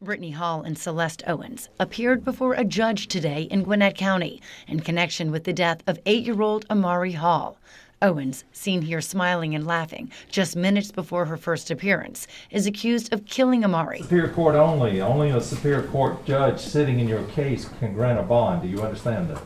Brittany Hall and Celeste Owens appeared before a judge today in Gwinnett County in connection with the death of 8-year-old Amari Hall. Owens, seen here smiling and laughing just minutes before her first appearance, is accused of killing Amari. Superior Court only. Only a Superior Court judge sitting in your case can grant a bond. Do you understand that?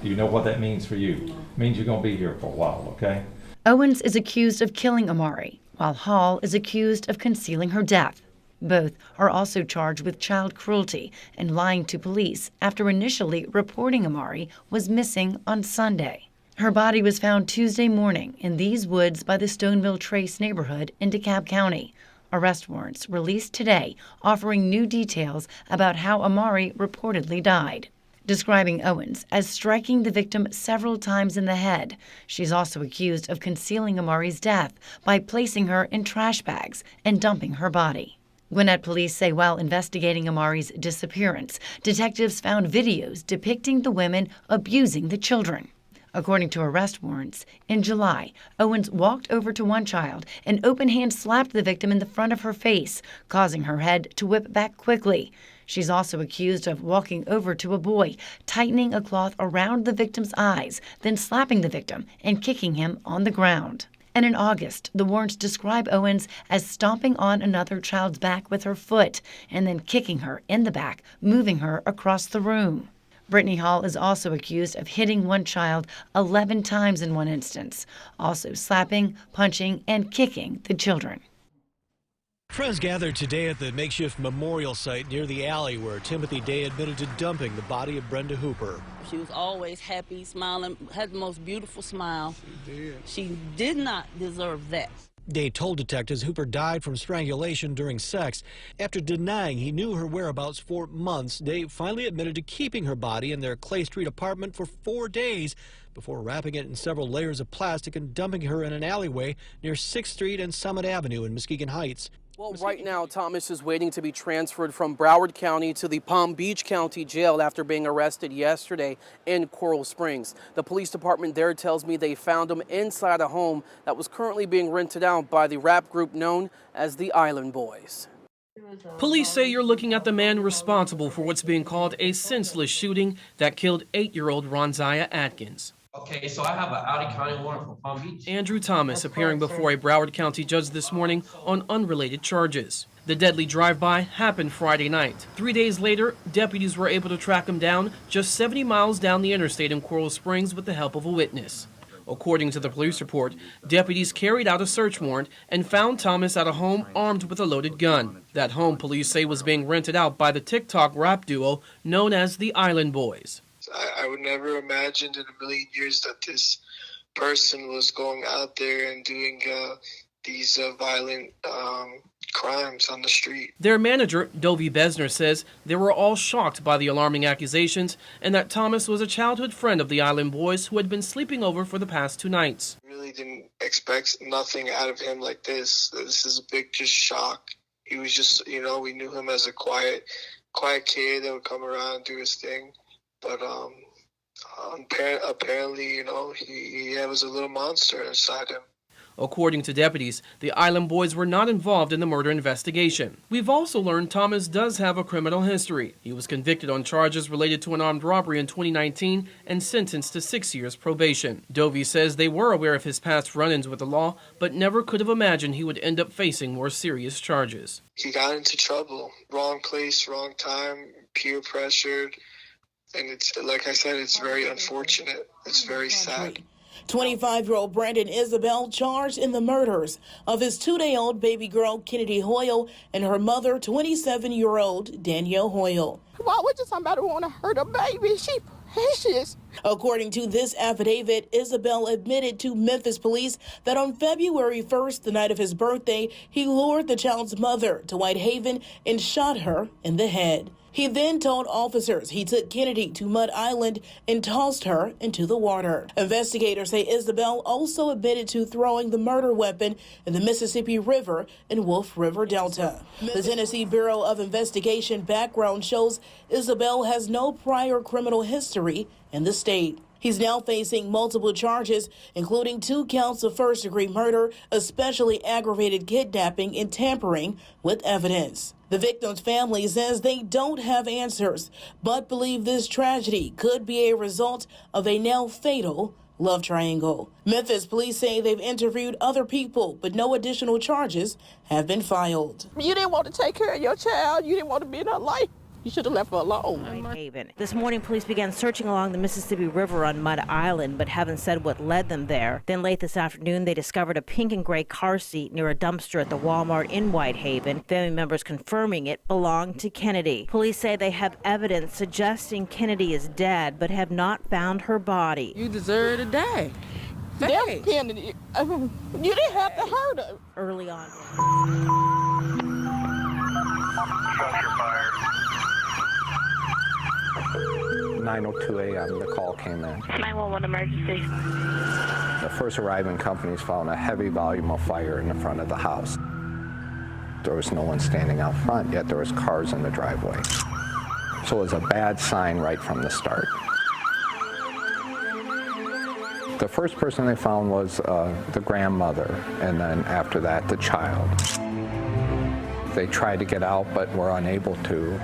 Do you know what that means for you? It means you're going to be here for a while, okay? Owens is accused of killing Amari, while Hall is accused of concealing her death. Both are also charged with child cruelty and lying to police after initially reporting Amari was missing on Sunday. Her body was found Tuesday morning in these woods by the Stoneville Trace neighborhood in DeKalb County. Arrest warrants released today offering new details about how Amari reportedly died. Describing Owens as striking the victim several times in the head, she's also accused of concealing Amari's death by placing her in trash bags and dumping her body. Gwinnett police say while investigating Amari's disappearance, detectives found videos depicting the women abusing the children. According to arrest warrants, in July, Owens walked over to one child and open-hand slapped the victim in the front of her face, causing her head to whip back quickly. She's also accused of walking over to a boy, tightening a cloth around the victim's eyes, then slapping the victim and kicking him on the ground. And in August, the warrants describe Owens as stomping on another child's back with her foot and then kicking her in the back, moving her across the room. Brittany Hall is also accused of hitting one child 11 times in one instance, also slapping, punching, and kicking the children. Friends gathered today at the makeshift memorial site near the alley where Timothy Day admitted to dumping the body of Brenda Hooper. She was always happy, smiling, had the most beautiful smile. She did. She did not deserve that. Day told detectives Hooper died from strangulation during sex. After denying he knew her whereabouts for months, Day finally admitted to keeping her body in their Clay Street apartment for 4 days before wrapping it in several layers of plastic and dumping her in an alleyway near 6th Street and Summit Avenue in Muskegon Heights. Well, right now, Thomas is waiting to be transferred from Broward County to the Palm Beach County Jail after being arrested yesterday in Coral Springs. The police department there tells me they found him inside a home that was currently being rented out by the rap group known as the Island Boys. Police say you're looking at the man responsible for what's being called a senseless shooting that killed 8-year-old Ronziah Atkins. Okay, so I have an out-of-county warrant for Palm Beach. Andrew Thomas appearing before a Broward County judge this morning on unrelated charges. The deadly drive-by happened Friday night. 3 days later, deputies were able to track him down just 70 miles down the interstate in Coral Springs with the help of a witness. According to the police report, deputies carried out a search warrant and found Thomas at a home armed with a loaded gun. That home, police say, was being rented out by the TikTok rap duo known as the Island Boys. I would never imagined in a million years that this person was going out there and doing these violent crimes on the street. Their manager, Dovie Besner, says they were all shocked by the alarming accusations and that Thomas was a childhood friend of the Island Boys who had been sleeping over for the past 2 nights. Really didn't expect nothing out of him like this. This is a big just shock. He was just, we knew him as a quiet kid that would come around and do his thing. But apparently, he was a little monster inside him. According to deputies, the Island Boys were not involved in the murder investigation. We've also learned Thomas does have a criminal history. He was convicted on charges related to an armed robbery in 2019 and sentenced to 6 years probation. Dovie says they were aware of his past run-ins with the law, but never could have imagined he would end up facing more serious charges. He got into trouble. Wrong place, wrong time, peer pressured. And it's, like I said, it's very unfortunate. It's very sad. 25-year-old Brandon Isabel charged in the murders of his 2-day-old baby girl, Kennedy Hoyle, and her mother, 27-year-old Danielle Hoyle. Why would somebody want to hurt a baby? She precious. According to this affidavit, Isabel admitted to Memphis police that on February 1st, the night of his birthday, he lured the child's mother to Whitehaven and shot her in the head. He then told officers he took Kennedy to Mud Island and tossed her into the water. Investigators say Isabel also admitted to throwing the murder weapon in the Mississippi River in Wolf River Delta. The Tennessee Bureau of Investigation background shows Isabel has no prior criminal history in the state. He's now facing multiple charges, including 2 counts of first-degree murder, especially aggravated kidnapping and tampering with evidence. The victim's family says they don't have answers, but believe this tragedy could be a result of a now fatal love triangle. Memphis police say they've interviewed other people, but no additional charges have been filed. You didn't want to take care of your child. You didn't want to be in her life. You should have left her alone. Whitehaven. This morning, police began searching along the Mississippi River on Mud Island, but haven't said what led them there. Then late this afternoon, they discovered a pink and gray car seat near a dumpster at the Walmart in Whitehaven. Family members confirming it belonged to Kennedy. Police say they have evidence suggesting Kennedy is dead, but have not found her body. You deserve to die. Damn, Kennedy. You didn't have to hurt her. Early on. Structure fire. 9:02 a.m. the call came in. 911 emergency. The first arriving companies found a heavy volume of fire in the front of the house. There was no one standing out front, yet there was cars in the driveway. So it was a bad sign right from the start. The first person they found was the grandmother, and then after that, the child. They tried to get out, but were unable to.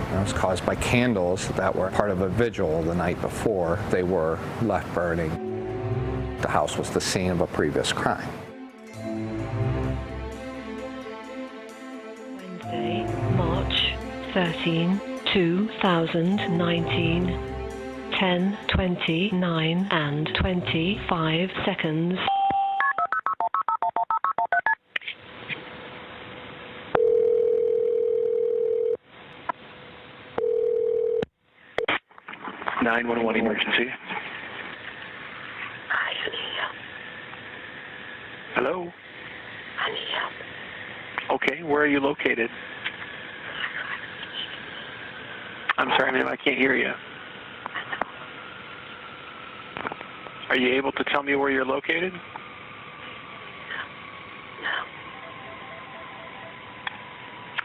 It was caused by candles that were part of a vigil the night before. They were left burning. The house was the scene of a previous crime. Wednesday, March 13, 2019, 10:29 and 25 seconds. Emergency. I need help. Hello? I need help. Okay, where are you located? I'm sorry, ma'am, I can't hear you. Are you able to tell me where you're located? No.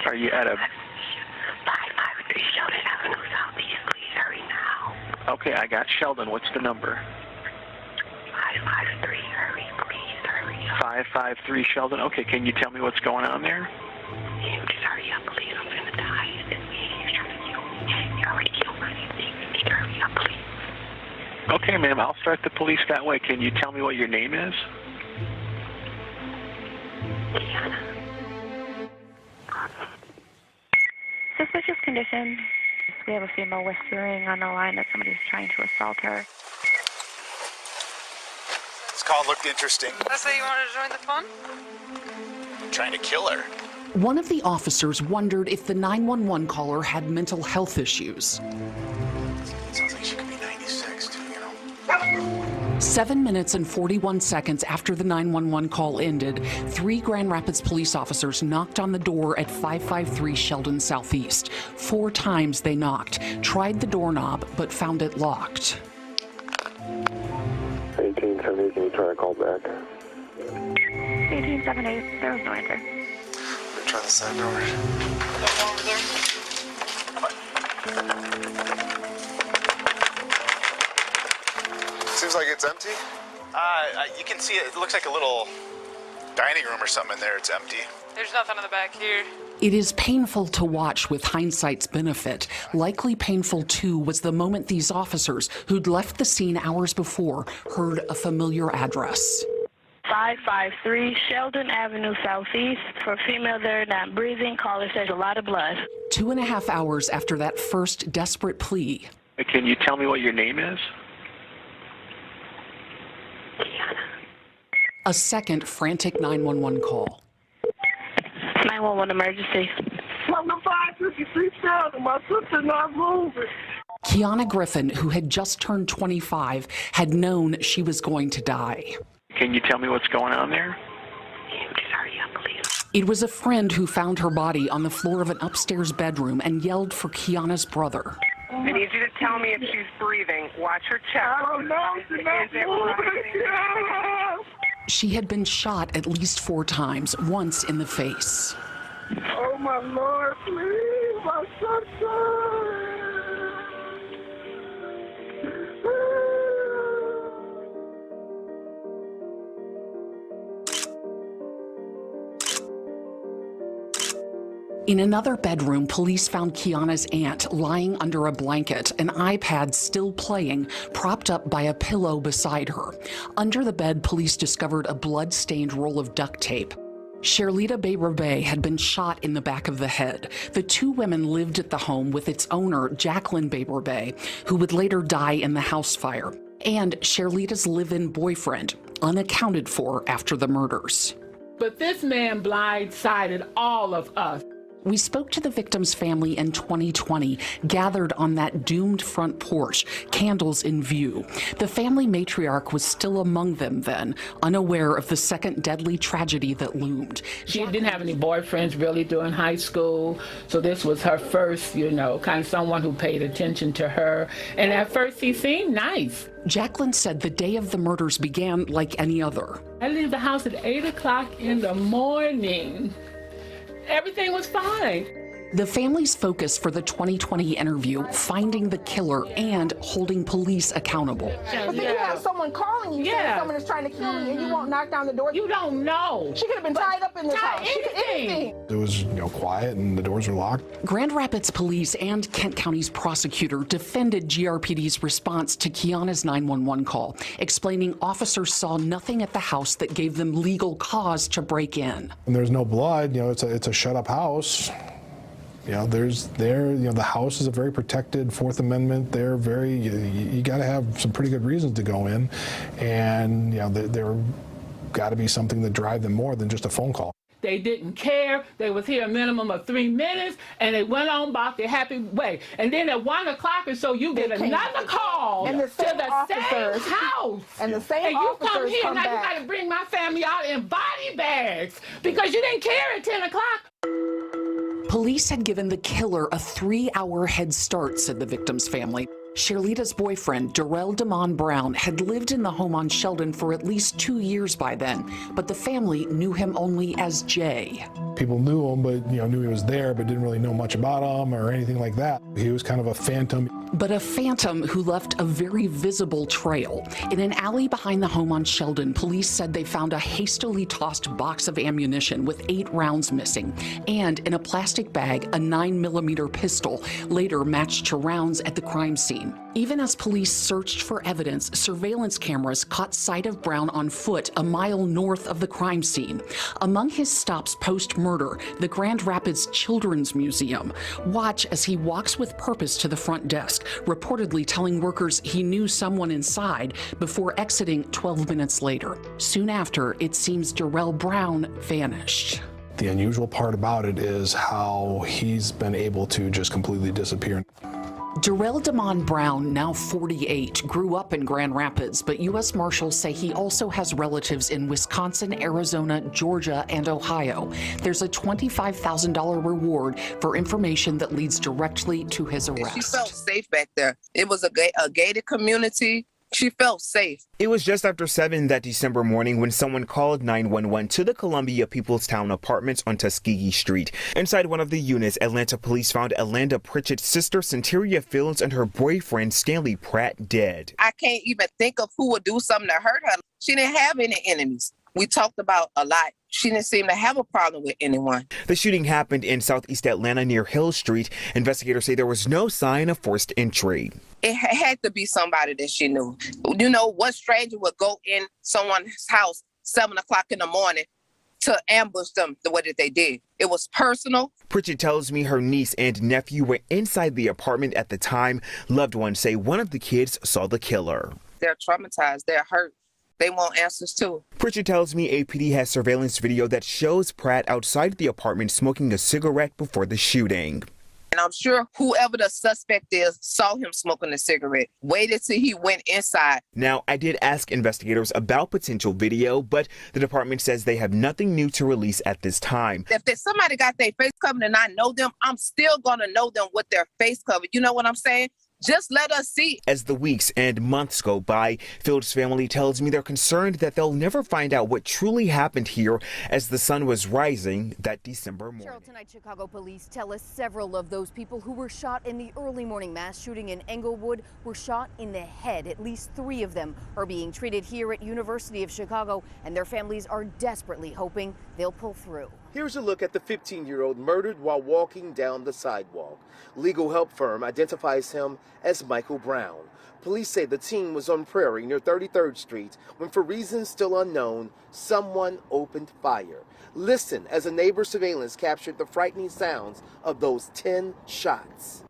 Are you at a... 553 Sheldon Avenue Southeast. Please hurry now. Okay, I got Sheldon. What's the number? 553. Hurry, please hurry up. 553 Sheldon. Okay, can you tell me what's going on there? You just hurry up, please. I'm gonna die. It's me. You're trying to kill me. You already killed my family. You need to hurry up, please. Okay, ma'am, I'll start the police that way. Can you tell me what your name is? Kiana. Suspicious condition. We have a female whispering on the line that somebody's trying to assault her. This call looked interesting. That's why you wanted to join the fun? Trying to kill her. One of the officers wondered if the 911 caller had mental health issues. Sounds like she could be 96 too, you know. 7 minutes and 41 seconds after the 911 call ended, 3 Grand Rapids police officers knocked on the door at 553 Sheldon Southeast. 4 times they knocked, tried the doorknob, but found it locked. 1878, can you try to call back? 1878, there was no answer. We're trying the side door. Nothing over there? Seems like it's empty. You can see it. It looks like a little dining room or something in there. It's empty. There's nothing in the back here. It is painful to watch with hindsight's benefit. Likely painful, too, was the moment these officers, who'd left the scene hours before, heard a familiar address. 553 Sheldon Avenue Southeast. For female there not breathing, caller says a lot of blood. 2.5 hours after that first desperate plea. Can you tell me what your name is? A second frantic 911 call. 911 emergency. From the 553 Sheldon, my sister not moving. Kiana Griffin, who had just turned 25, had known she was going to die. Can you tell me what's going on there? Just hurry up, please. It was a friend who found her body on the floor of an upstairs bedroom and yelled for Kiana's brother. I need you to tell me if she's breathing. Watch her chest. I don't know. She's not moving. She had been shot at least 4 times, once in the face. Oh, my Lord, please, my sister. In another bedroom, police found Kiana's aunt lying under a blanket, an iPad still playing, propped up by a pillow beside her. Under the bed, police discovered a blood-stained roll of duct tape. Sherlita Bay-Rabay had been shot in the back of the head. The two women lived at the home with its owner, Jacqueline Bay-Rabay, who would later die in the house fire, and Sherlita's live-in boyfriend, unaccounted for after the murders. But this man blindsided all of us. We spoke to the victim's family in 2020, gathered on that doomed front porch, candles in view. The family matriarch was still among them then, unaware of the second deadly tragedy that loomed. She didn't have any boyfriends really during high school, so this was her first, kind of someone who paid attention to her. And at first he seemed nice. Jacqueline said the day of the murders began like any other. I leave the house at 8 o'clock in the morning. Everything was fine. The family's focus for the 2020 interview, finding the killer and holding police accountable. But then you have someone calling you saying someone is trying to kill me and you won't knock down the door. You don't know. She could have been tied up in this house. Anything. It was, quiet and the doors were locked. Grand Rapids Police and Kent County's prosecutor defended GRPD's response to Kiana's 911 call, explaining officers saw nothing at the house that gave them legal cause to break in. And there's no blood, it's a shut-up house. The house is a very protected Fourth Amendment. They're very, you got to have some pretty good reasons to go in. And, there got to be something that drive them more than just a phone call. They didn't care. They was here a minimum of 3 minutes, and they went on about their happy way. And then at 1 o'clock or so, you get another call and the same to the officers, same house. And the same and you officers come here, now back. you got to bring my family out in body bags because you didn't care at 10 o'clock. Police had given the killer a 3-hour head start, said the victim's family. Sherlita's boyfriend, Darrell Damon Brown, had lived in the home on Sheldon for at least 2 years by then, but the family knew him only as Jay. People knew him, but knew he was there, but didn't really know much about him or anything like that. He was kind of a phantom. But a phantom who left a very visible trail. In an alley behind the home on Sheldon, police said they found a hastily tossed box of ammunition with 8 rounds missing, and in a plastic bag, a 9mm pistol, later matched to rounds at the crime scene. Even as police searched for evidence, surveillance cameras caught sight of Brown on foot a mile north of the crime scene. Among his stops post-murder, the Grand Rapids Children's Museum. Watch as he walks with purpose to the front desk, reportedly telling workers he knew someone inside before exiting 12 minutes later. Soon after, it seems Darrell Brown vanished. The unusual part about it is how he's been able to just completely disappear. Darrell Damon Brown, now 48, grew up in Grand Rapids, but U.S. Marshals say he also has relatives in Wisconsin, Arizona, Georgia, and Ohio. There's a $25,000 reward for information that leads directly to his arrest. She felt safe back there. It was a gated community. She felt safe. It was just after 7 that December morning when someone called 911 to the Columbia Peoplestown Apartments on Tuskegee Street. Inside one of the units, Atlanta police found Alanda Pritchett's sister, Centuria Fields, and her boyfriend, Stanley Pratt, dead. I can't even think of who would do something to hurt her. She didn't have any enemies. We talked about a lot. She didn't seem to have a problem with anyone. The shooting happened in southeast Atlanta near Hill Street. Investigators say there was no sign of forced entry. It had to be somebody that she knew. What stranger would go in someone's house 7 o'clock in the morning to ambush them the way that they did? It was personal. Pritchett tells me her niece and nephew were inside the apartment at the time. Loved ones say one of the kids saw the killer. They're traumatized. They're hurt. They want answers too. Pritchett tells me APD has surveillance video that shows Pratt outside the apartment smoking a cigarette before the shooting. And I'm sure whoever the suspect is saw him smoking a cigarette, waited till he went inside. Now, I did ask investigators about potential video, but the department says they have nothing new to release at this time. If somebody got their face covered and I know them, I'm still going to know them with their face covered. You know what I'm saying? Just let us see. As the weeks and months go by, Phil's family tells me they're concerned that they'll never find out what truly happened here as the sun was rising that December morning. Cheryl, tonight Chicago police tell us several of those people who were shot in the early morning mass shooting in Englewood were shot in the head. At least 3 of them are being treated here at University of Chicago, and their families are desperately hoping they'll pull through. Here's a look at the 15-year-old murdered while walking down the sidewalk. Legal help firm identifies him as Michael Brown. Police say the teen was on Prairie near 33rd Street when, for reasons still unknown, someone opened fire. Listen as a neighbor's surveillance captured the frightening sounds of those 10 shots.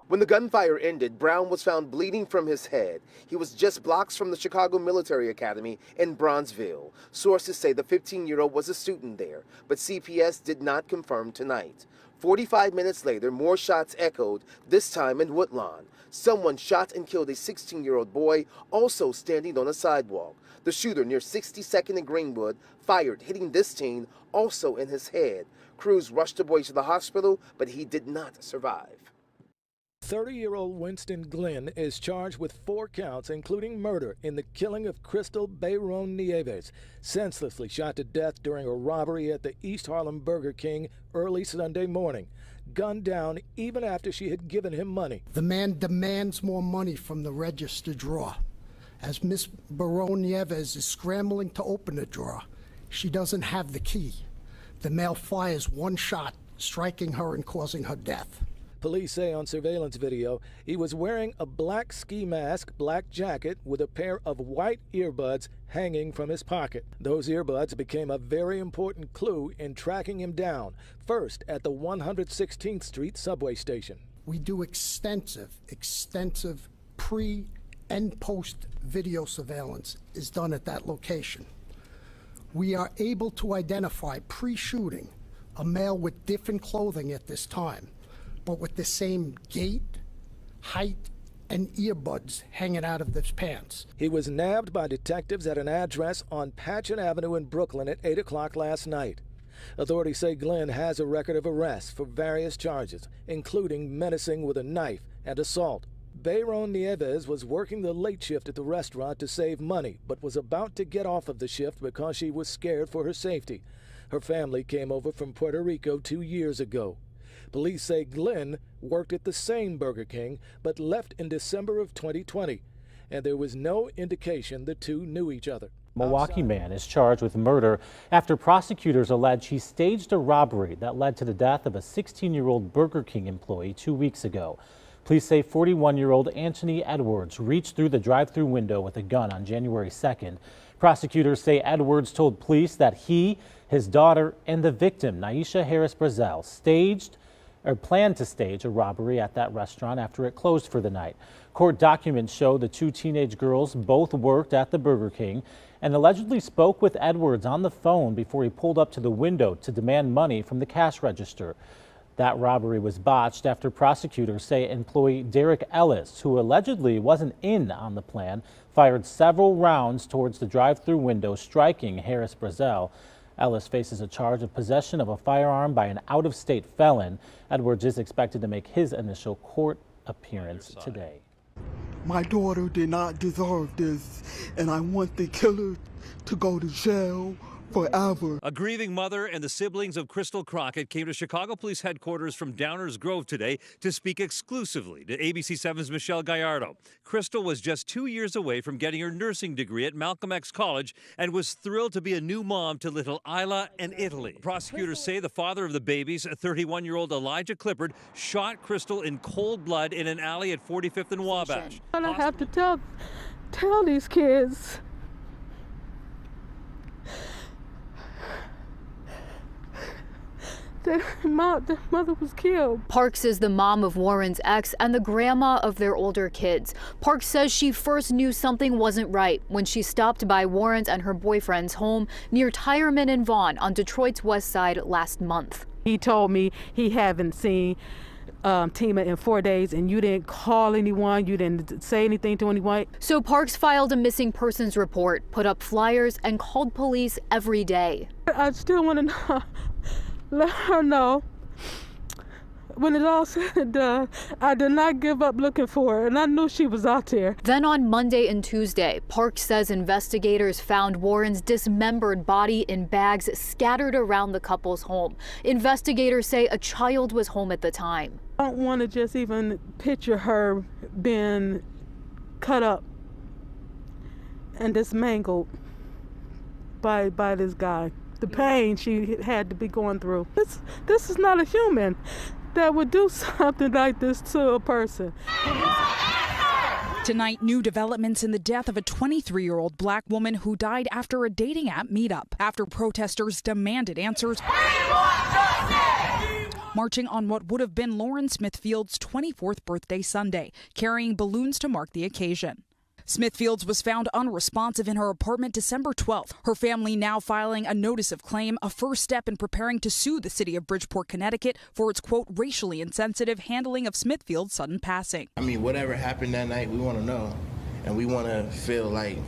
When the gunfire ended, Brown was found bleeding from his head. He was just blocks from the Chicago Military Academy in Bronzeville. Sources say the 15-year-old was a student there, but CPS did not confirm tonight. 45 minutes later, more shots echoed, this time in Woodlawn. Someone shot and killed a 16-year-old boy, also standing on a sidewalk. The shooter near 62nd and Greenwood fired, hitting this teen also in his head. Crews rushed the boy to the hospital, but he did not survive. 30-year-old Winston Glenn is charged with 4 counts, including murder, in the killing of Crystal Bayron Nieves, senselessly shot to death during a robbery at the East Harlem Burger King early Sunday morning. Gunned down even after she had given him money. The man demands more money from the register drawer. As Miss Bayron Nieves is scrambling to open the drawer, she doesn't have the key. The male fires 1 shot, striking her and causing her death. Police say on surveillance video he was wearing a black ski mask, black jacket with a pair of white earbuds hanging from his pocket. Those earbuds became a very important clue in tracking him down, first at the 116th Street subway station. We do extensive pre and post video surveillance is done at that location. We are able to identify pre-shooting a male with different clothing at this time, but with the same gait, height, and earbuds hanging out of his pants. He was nabbed by detectives at an address on Patchen Avenue in Brooklyn at 8 o'clock last night. Authorities say Glenn has a record of arrests for various charges, including menacing with a knife and assault. Bayron Nieves was working the late shift at the restaurant to save money, but was about to get off of the shift because she was scared for her safety. Her family came over from Puerto Rico 2 years ago. Police say Glenn worked at the same Burger King, but left in December of 2020, and there was no indication the two knew each other. Milwaukee man is charged with murder after prosecutors allege he staged a robbery that led to the death of a 16-year-old Burger King employee 2 weeks ago. Police say 41-year-old Anthony Edwards reached through the drive-through window with a gun on January 2nd. Prosecutors say Edwards told police that he, his daughter, and the victim, Naisha Harris Brazel, planned to stage a robbery at that restaurant after it closed for the night. Court documents show the 2 teenage girls both worked at the Burger King and allegedly spoke with Edwards on the phone before he pulled up to the window to demand money from the cash register. That robbery was botched after prosecutors say employee Derek Ellis, who allegedly wasn't in on the plan, fired several rounds towards the drive-through window, striking Harris Brazel. Ellis faces a charge of possession of a firearm by an out-of-state felon. Edwards is expected to make his initial court appearance today. My daughter did not deserve this, and I want the killer to go to jail forever. A grieving mother and the siblings of Crystal Crockett came to Chicago Police Headquarters from Downers Grove today to speak exclusively to ABC7's Michelle Gallardo. Crystal was just 2 years away from getting her nursing degree at Malcolm X College and was thrilled to be a new mom to little Isla and Italy. Prosecutors say the father of the babies, 31-year-old Elijah Clippard, shot Crystal in cold blood in an alley at 45th and Wabash. And I have to tell these kids. Their mother was killed. Parks is the mom of Warren's ex and the grandma of their older kids. Parks says she first knew something wasn't right when she stopped by Warren's and her boyfriend's home near Tireman and Vaughn on Detroit's west side last month. He told me he haven't seen Tima in 4 days, and you didn't call anyone, you didn't say anything to anyone. So Parks filed a missing persons report, put up flyers, and called police every day. I still want to know. Let her know When it all said and done, I did not give up looking for her, and I knew she was out there. Then on Monday and Tuesday, Park says investigators found Warren's dismembered body in bags scattered around the couple's home. Investigators say a child was home at the time. I don't want to just even picture her being cut up and dismangled by this guy. The pain she had to be going through. This is not a human that would do something like this to a person. Tonight, new developments in the death of a 23-year-old black woman who died after a dating app meetup, after protesters demanded answers, marching on what would have been Lauren Smithfield's 24th birthday Sunday, carrying balloons to mark the occasion. Smithfields was found unresponsive in her apartment December 12th. Her family now filing a notice of claim, a first step in preparing to sue the city of Bridgeport, Connecticut for its, quote, racially insensitive handling of Smithfield's sudden passing. I mean, whatever happened that night, we want to know. And we want to feel like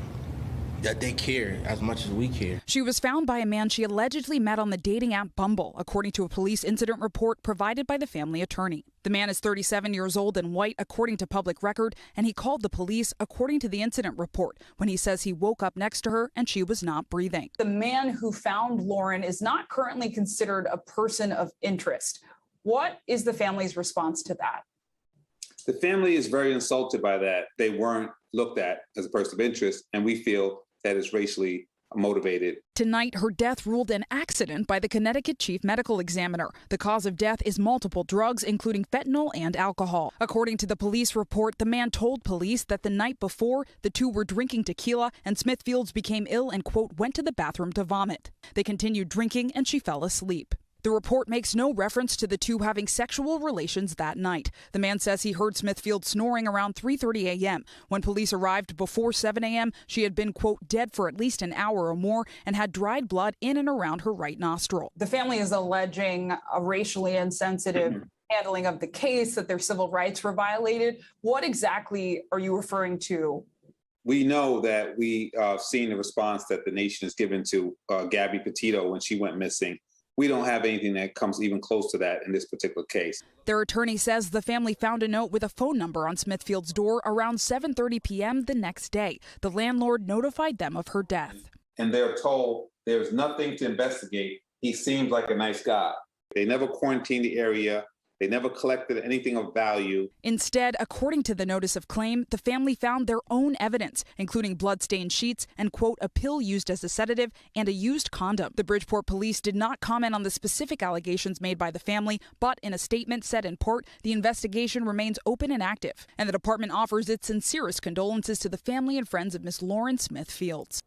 that they care as much as we care. She was found by a man she allegedly met on the dating app Bumble, according to a police incident report provided by the family attorney. The man is 37 years old and white, according to public record, and he called the police, according to the incident report, when he says he woke up next to her and she was not breathing. The man who found Lauren is not currently considered a person of interest. What is the family's response to that? The family is very insulted by that. They weren't looked at as a person of interest, and we feel that is racially motivated. Tonight, her death ruled an accident by the Connecticut chief medical examiner. The cause of death is multiple drugs, including fentanyl and alcohol. According to the police report, the man told police that the night before, the two were drinking tequila and Smithfields became ill and, quote, went to the bathroom to vomit. They continued drinking and she fell asleep. The report makes no reference to the two having sexual relations that night. The man says he heard Smithfield snoring around 3:30 a.m. When police arrived before 7 a.m., she had been, quote, dead for at least an hour or more and had dried blood in and around her right nostril. The family is alleging a racially insensitive handling of the case, that their civil rights were violated. What exactly are you referring to? We know that we seen the response that the nation has given to Gabby Petito when she went missing. We don't have anything that comes even close to that in this particular case. Their attorney says the family found a note with a phone number on Smithfield's door around 7:30 p.m. the next day. The landlord notified them of her death. And they're told there's nothing to investigate. He seems like a nice guy. They never quarantined the area. They never collected anything of value. Instead, according to the notice of claim, the family found their own evidence, including blood-stained sheets and, quote, a pill used as a sedative and a used condom. The Bridgeport police did not comment on the specific allegations made by the family, but in a statement said in part, the investigation remains open and active, and the department offers its sincerest condolences to the family and friends of Miss Lauren Smithfields.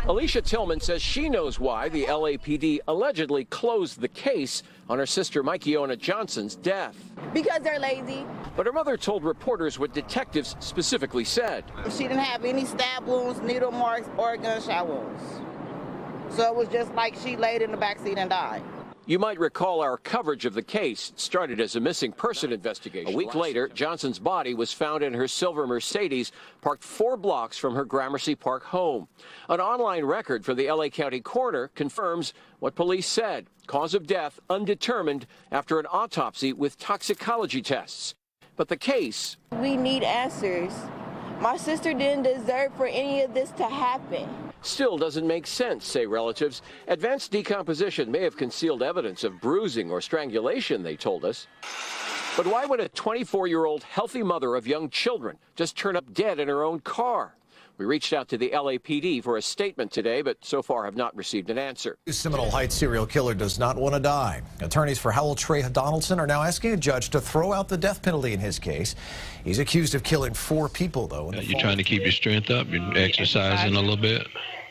Alicia Tillman says she knows why the LAPD allegedly closed the case on her sister Mikeona Johnson's death. Because they're lazy. But her mother told reporters what detectives specifically said. She didn't have any stab wounds, needle marks, or gunshot wounds. So it was just like she laid in the backseat and died. You might recall our coverage of the case. It started as a missing person investigation. A week later, Johnson's body was found in her silver Mercedes, parked 4 blocks from her Gramercy Park home. An online record for the LA County coroner confirms what police said. Cause of death undetermined after an autopsy with toxicology tests. But the case... We need answers. My sister didn't deserve for any of this to happen. Still doesn't make sense, say relatives. Advanced decomposition may have concealed evidence of bruising or strangulation, they told us. But why would a 24-year-old healthy mother of young children just turn up dead in her own car? We reached out to the LAPD for a statement today, but so far have not received an answer. Seminole Heights serial killer does not want to die. Attorneys for Howell Trey Donaldson are now asking a judge to throw out the death penalty in his case. He's accused of killing 4 people, though. You're trying to keep your strength up. You're exercising a little bit.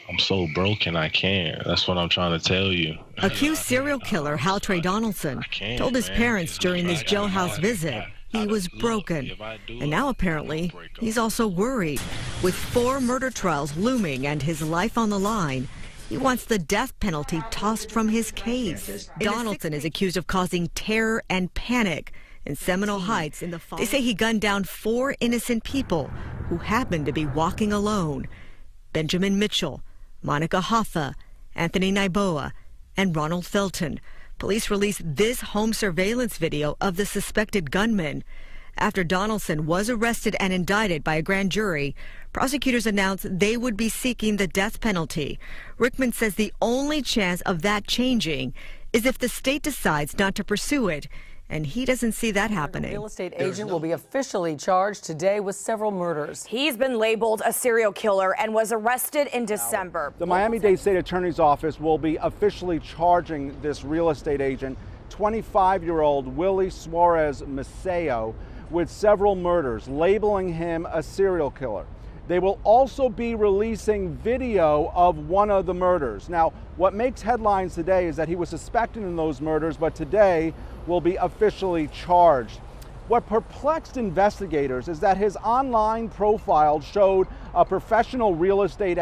I'm so broken, I can't. That's what I'm trying to tell you. Accused serial killer Hal Trey Donaldson told his parents during this jailhouse visit he was broken, and now apparently he's also worried. With 4 murder trials looming and his life on the line, he wants the death penalty tossed from his case. Donaldson is accused of causing terror and panic in Seminole Heights in the fall. They say he gunned down 4 innocent people who happened to be walking alone. Benjamin Mitchell, Monica Hoffa, Anthony Naiboa, and Ronald Felton. Police released this home surveillance video of the suspected gunman. After Donaldson was arrested and indicted by a grand jury, prosecutors announced they would be seeking the death penalty. Rickman says the only chance of that changing is if the state decides not to pursue it, and he doesn't see that happening. The real estate agent will be officially charged today with several murders. He's been labeled a serial killer and was arrested in December. The Miami-Dade State Attorney's Office will be officially charging this real estate agent, 25-year-old Willie Suarez Maceo, with several murders, labeling him a serial killer. They will also be releasing video of one of the murders. Now, what makes headlines today is that he was suspected in those murders, but today will be officially charged. What perplexed investigators is that his online profile showed a professional real estate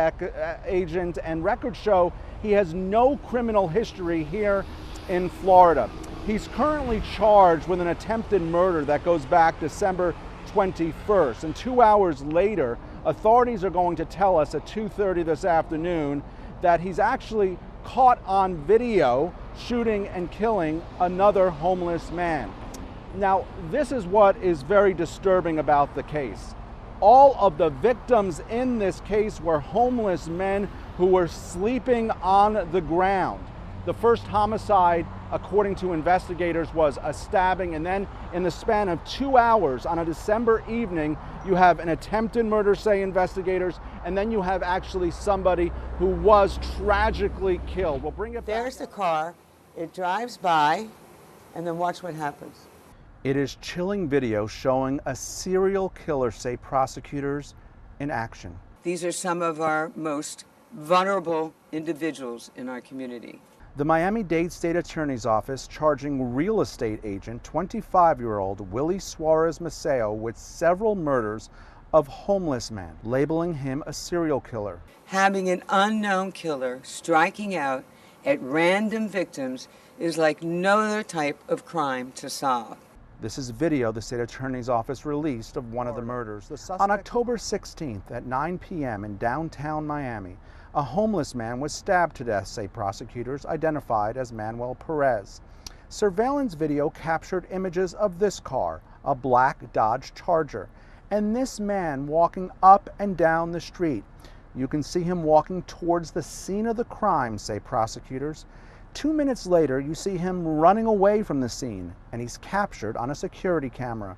agent, and records show he has no criminal history here in Florida. He's currently charged with an attempted murder that goes back December 21st. And 2 hours later, authorities are going to tell us at 2:30 this afternoon that he's actually caught on video shooting and killing another homeless man. Now, this is what is very disturbing about the case. All of the victims in this case were homeless men who were sleeping on the ground. The first homicide, according to investigators, was a stabbing, and then in the span of 2 hours on a December evening, you have an attempted murder, say investigators, and then you have actually somebody who was tragically killed. We'll bring it back. There's the car. It drives by, and then watch what happens. It is chilling video showing a serial killer, say prosecutors, in action. These are some of our most vulnerable individuals in our community. The Miami-Dade State Attorney's Office charging real estate agent 25-year-old Willie Suarez Maceo with several murders of homeless men, labeling him a serial killer. Having an unknown killer striking out at random victims is like no other type of crime to solve. This is video the state attorney's office released of one of the murders. On October 16th at 9 p.m. in downtown Miami, a homeless man was stabbed to death, say prosecutors, identified as Manuel Perez. Surveillance video captured images of this car, a black Dodge Charger, and this man walking up and down the street. You can see him walking towards the scene of the crime, say prosecutors. 2 minutes later, you see him running away from the scene, and he's captured on a security camera.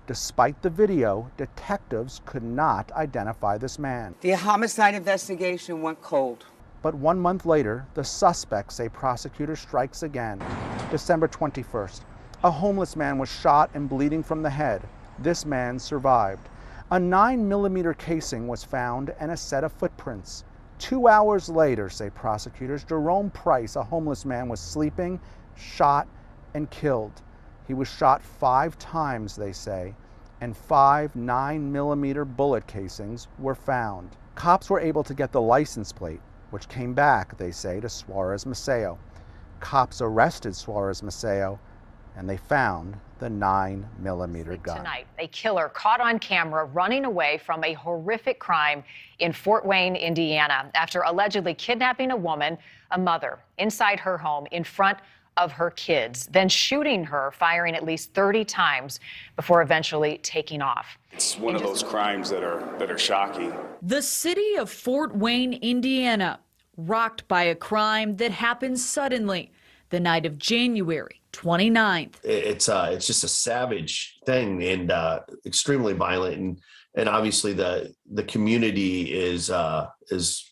Despite the video, detectives could not identify this man. The homicide investigation went cold. But 1 month later, the suspect, say prosecutors, strikes again. December 21st, a homeless man was shot and bleeding from the head. This man survived. A 9mm casing was found and a set of footprints. 2 hours later, say prosecutors, Jerome Price, a homeless man, was sleeping, shot, and killed. He was shot 5 times, they say, and 5 9mm bullet casings were found. Cops were able to get the license plate, which came back, they say, to Suarez Maceo. Cops arrested Suarez Maceo, and they found the 9mm gun. Tonight, a killer caught on camera running away from a horrific crime in Fort Wayne, Indiana, after allegedly kidnapping a woman, a mother, inside her home in front of her kids, then shooting her, firing at least 30 times before eventually taking off. It's one of those crimes that are shocking. The city of Fort Wayne, Indiana, rocked by a crime that happened suddenly the night of January 29th. It's just a savage thing and extremely violent, and obviously the community is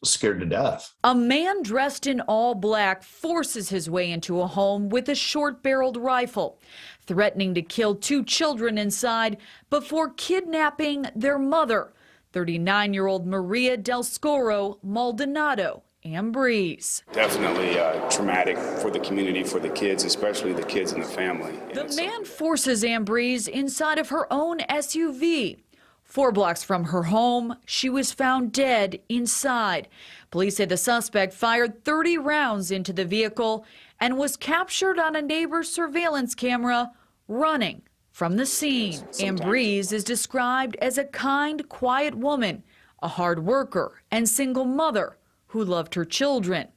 scared to death. A man dressed in all black forces his way into a home with a short-barreled rifle, threatening to kill 2 children inside before kidnapping their mother, 39-year-old Maria Del Scoro Maldonado Ambriz. Definitely traumatic for the community, for the kids, especially the kids and the family. The man forces Ambriz inside of her own SUV. 4 blocks from her home, she was found dead inside. Police say the suspect fired 30 rounds into the vehicle and was captured on a neighbor's surveillance camera running from the scene. Ambriz is described as a kind, quiet woman, a hard worker and single mother who loved her children.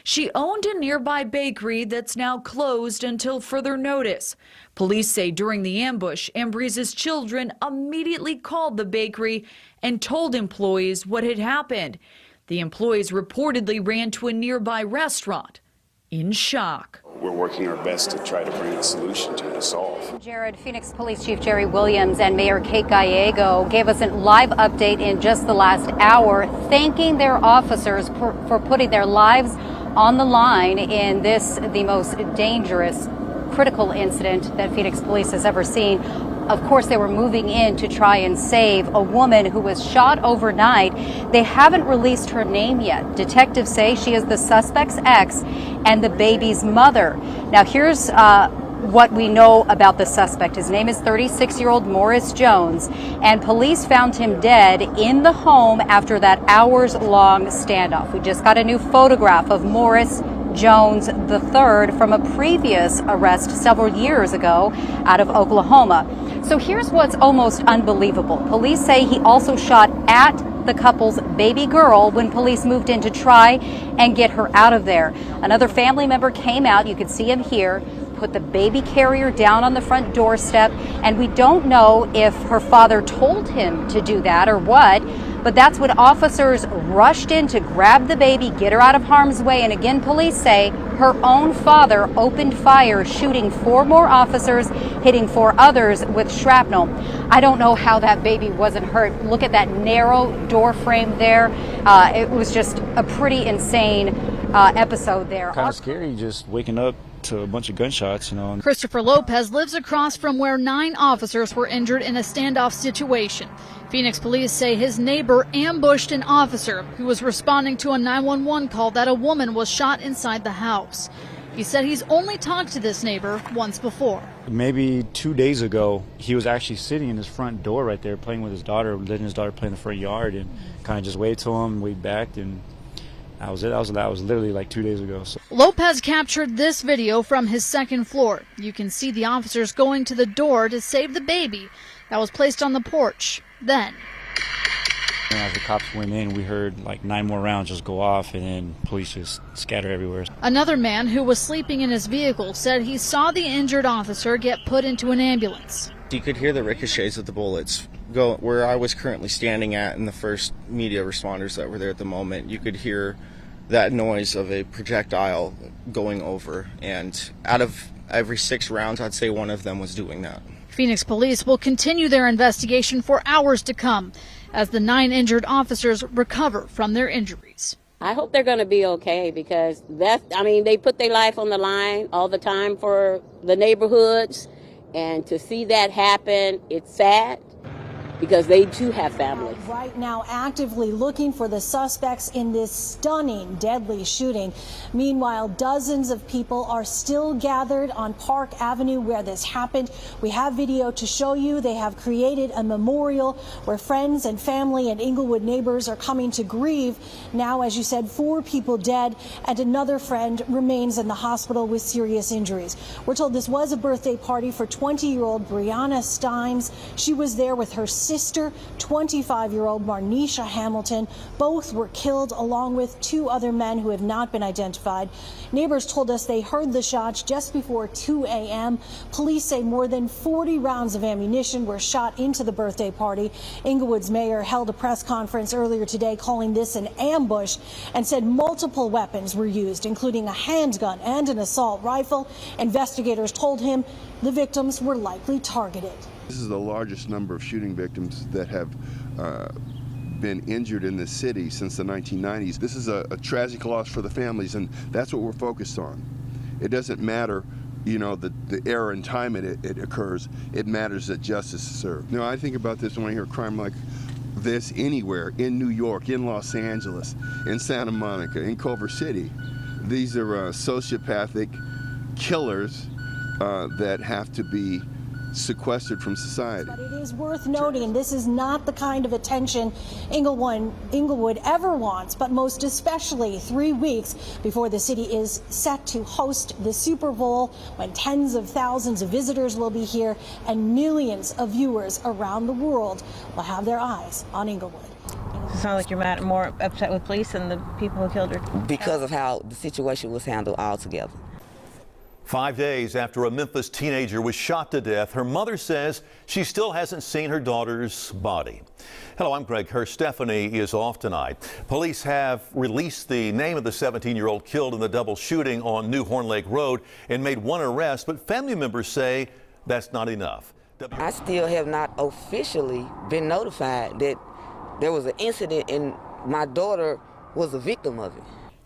She owned a nearby bakery that's now closed until further notice. Police say during the ambush, Ambreese's children immediately called the bakery and told employees what had happened. The employees reportedly ran to a nearby restaurant in shock. We're working our best to try to bring a solution to solve. Jared, Phoenix Police Chief Jerry Williams and Mayor Kate Gallego gave us a live update in just the last hour, thanking their officers for putting their lives on the line in this, the most dangerous, critical incident that Phoenix Police has ever seen. Of course, they were moving in to try and save a woman who was shot overnight. They haven't released her name yet. Detectives say she is the suspect's ex and the baby's mother. Now, here's what we know about the suspect. His name is 36-year-old Morris Jones, and police found him dead in the home after that hours-long standoff. We just got a new photograph of Morris Jones III from a previous arrest several years ago out of Oklahoma. So here's what's almost unbelievable. Police say he also shot at the couple's baby girl when police moved in to try and get her out of there. Another family member came out, you can see him here, put the baby carrier down on the front doorstep, and we don't know if her father told him to do that or what, but that's when officers rushed in to grab the baby, get her out of harm's way, and again, police say her own father opened fire, shooting 4 more officers, hitting 4 others with shrapnel. I don't know how that baby wasn't hurt. Look at that narrow door frame there. It was just a pretty insane episode there. Kind of scary just waking up to a bunch of gunshots, you know. Christopher Lopez lives across from where 9 officers were injured in a standoff situation. Phoenix police say his neighbor ambushed an officer who was responding to a 911 call that a woman was shot inside the house. He said he's only talked to this neighbor once before. Maybe 2 days ago, he was actually sitting in his front door right there playing with his daughter, letting his daughter play in the front yard, and kind of just waved to him, waved back, and that was it. That was literally like 2 days ago. So. Lopez captured this video from his second floor. You can see the officers going to the door to save the baby that was placed on the porch. Then, as the cops went in, we heard like 9 more rounds just go off, and then police just scatter everywhere. Another man who was sleeping in his vehicle said he saw the injured officer get put into an ambulance. You could hear the ricochets of the bullets go where I was currently standing at, and the first media responders that were there at the moment. You could hear that noise of a projectile going over, and out of every 6 rounds, I'd say 1 of them was doing that. Phoenix police will continue their investigation for hours to come as the 9 injured officers recover from their injuries. I hope they're going to be okay, because they put their life on the line all the time for the neighborhoods, and to see that happen, it's sad, because they too have families. Right now, actively looking for the suspects in this stunning, deadly shooting. Meanwhile, dozens of people are still gathered on Park Avenue where this happened. We have video to show you. They have created a memorial where friends and family and Inglewood neighbors are coming to grieve. Now, as you said, 4 people dead, and another friend remains in the hospital with serious injuries. We're told this was a birthday party for 20-year-old Brianna Stimes. She was there with her sister, 25-year-old Marnisha Hamilton. Both were killed, along with 2 other men who have not been identified. Neighbors told us they heard the shots just before 2 a.m. Police say more than 40 rounds of ammunition were shot into the birthday party. Inglewood's mayor held a press conference earlier today calling this an ambush and said multiple weapons were used, including a handgun and an assault rifle. Investigators told him the victims were likely targeted. This is the largest number of shooting victims that have been injured in this city since the 1990s. This is a tragic loss for the families, and that's what we're focused on. It doesn't matter, you know, the era and time it occurs. It matters that justice is served. You know, I think about this when I hear crime like this anywhere, in New York, in Los Angeles, in Santa Monica, in Culver City. These are sociopathic killers that have to be sequestered from society. But it is worth noting this is not the kind of attention Inglewood ever wants, but most especially 3 weeks before the city is set to host the Super Bowl, when tens of thousands of visitors will be here and millions of viewers around the world will have their eyes on Inglewood. It sounds like you're more upset with police than the people who killed her. Because of how the situation was handled altogether. 5 days after a Memphis teenager was shot to death, her mother says she still hasn't seen her daughter's body. Hello, I'm Greg Hurst. Stephanie is off tonight. Police have released the name of the 17-year-old killed in the double shooting on New Horn Lake Road and made one arrest, but family members say that's not enough. I still have not officially been notified that there was an incident and my daughter was a victim of it.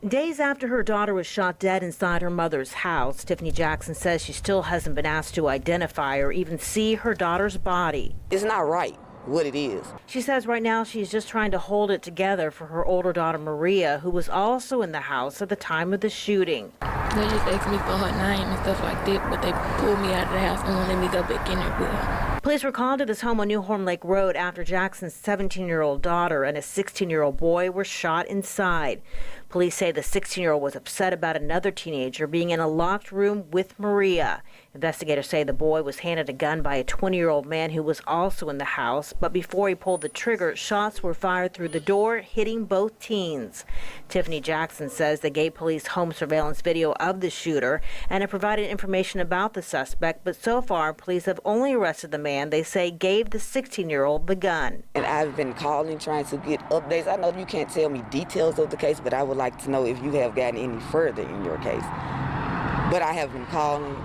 Days after her daughter was shot dead inside her mother's house, Tiffany Jackson says she still hasn't been asked to identify or even see her daughter's body. It's not right what it is. She says right now she's just trying to hold it together for her older daughter Maria, who was also in the house at the time of the shooting. They just asked me for her name and stuff like that, but they pulled me out of the house and won't let me go back in there with her. Police were called to this home on New Horn Lake Road after Jackson's 17-year-old daughter and a 16-year-old boy were shot inside. Police say the 16-year-old was upset about another teenager being in a locked room with Maria. Investigators say the boy was handed a gun by a 20-year-old man who was also in the house, but before he pulled the trigger, shots were fired through the door, hitting both teens. Tiffany Jackson says they gave police home surveillance video of the shooter and have provided information about the suspect, but so far police have only arrested the man they say gave the 16-year-old the gun. And I've been calling trying to get updates. I know you can't tell me details of the case, but I would like to know if you have gotten any further in your case. But I have been calling,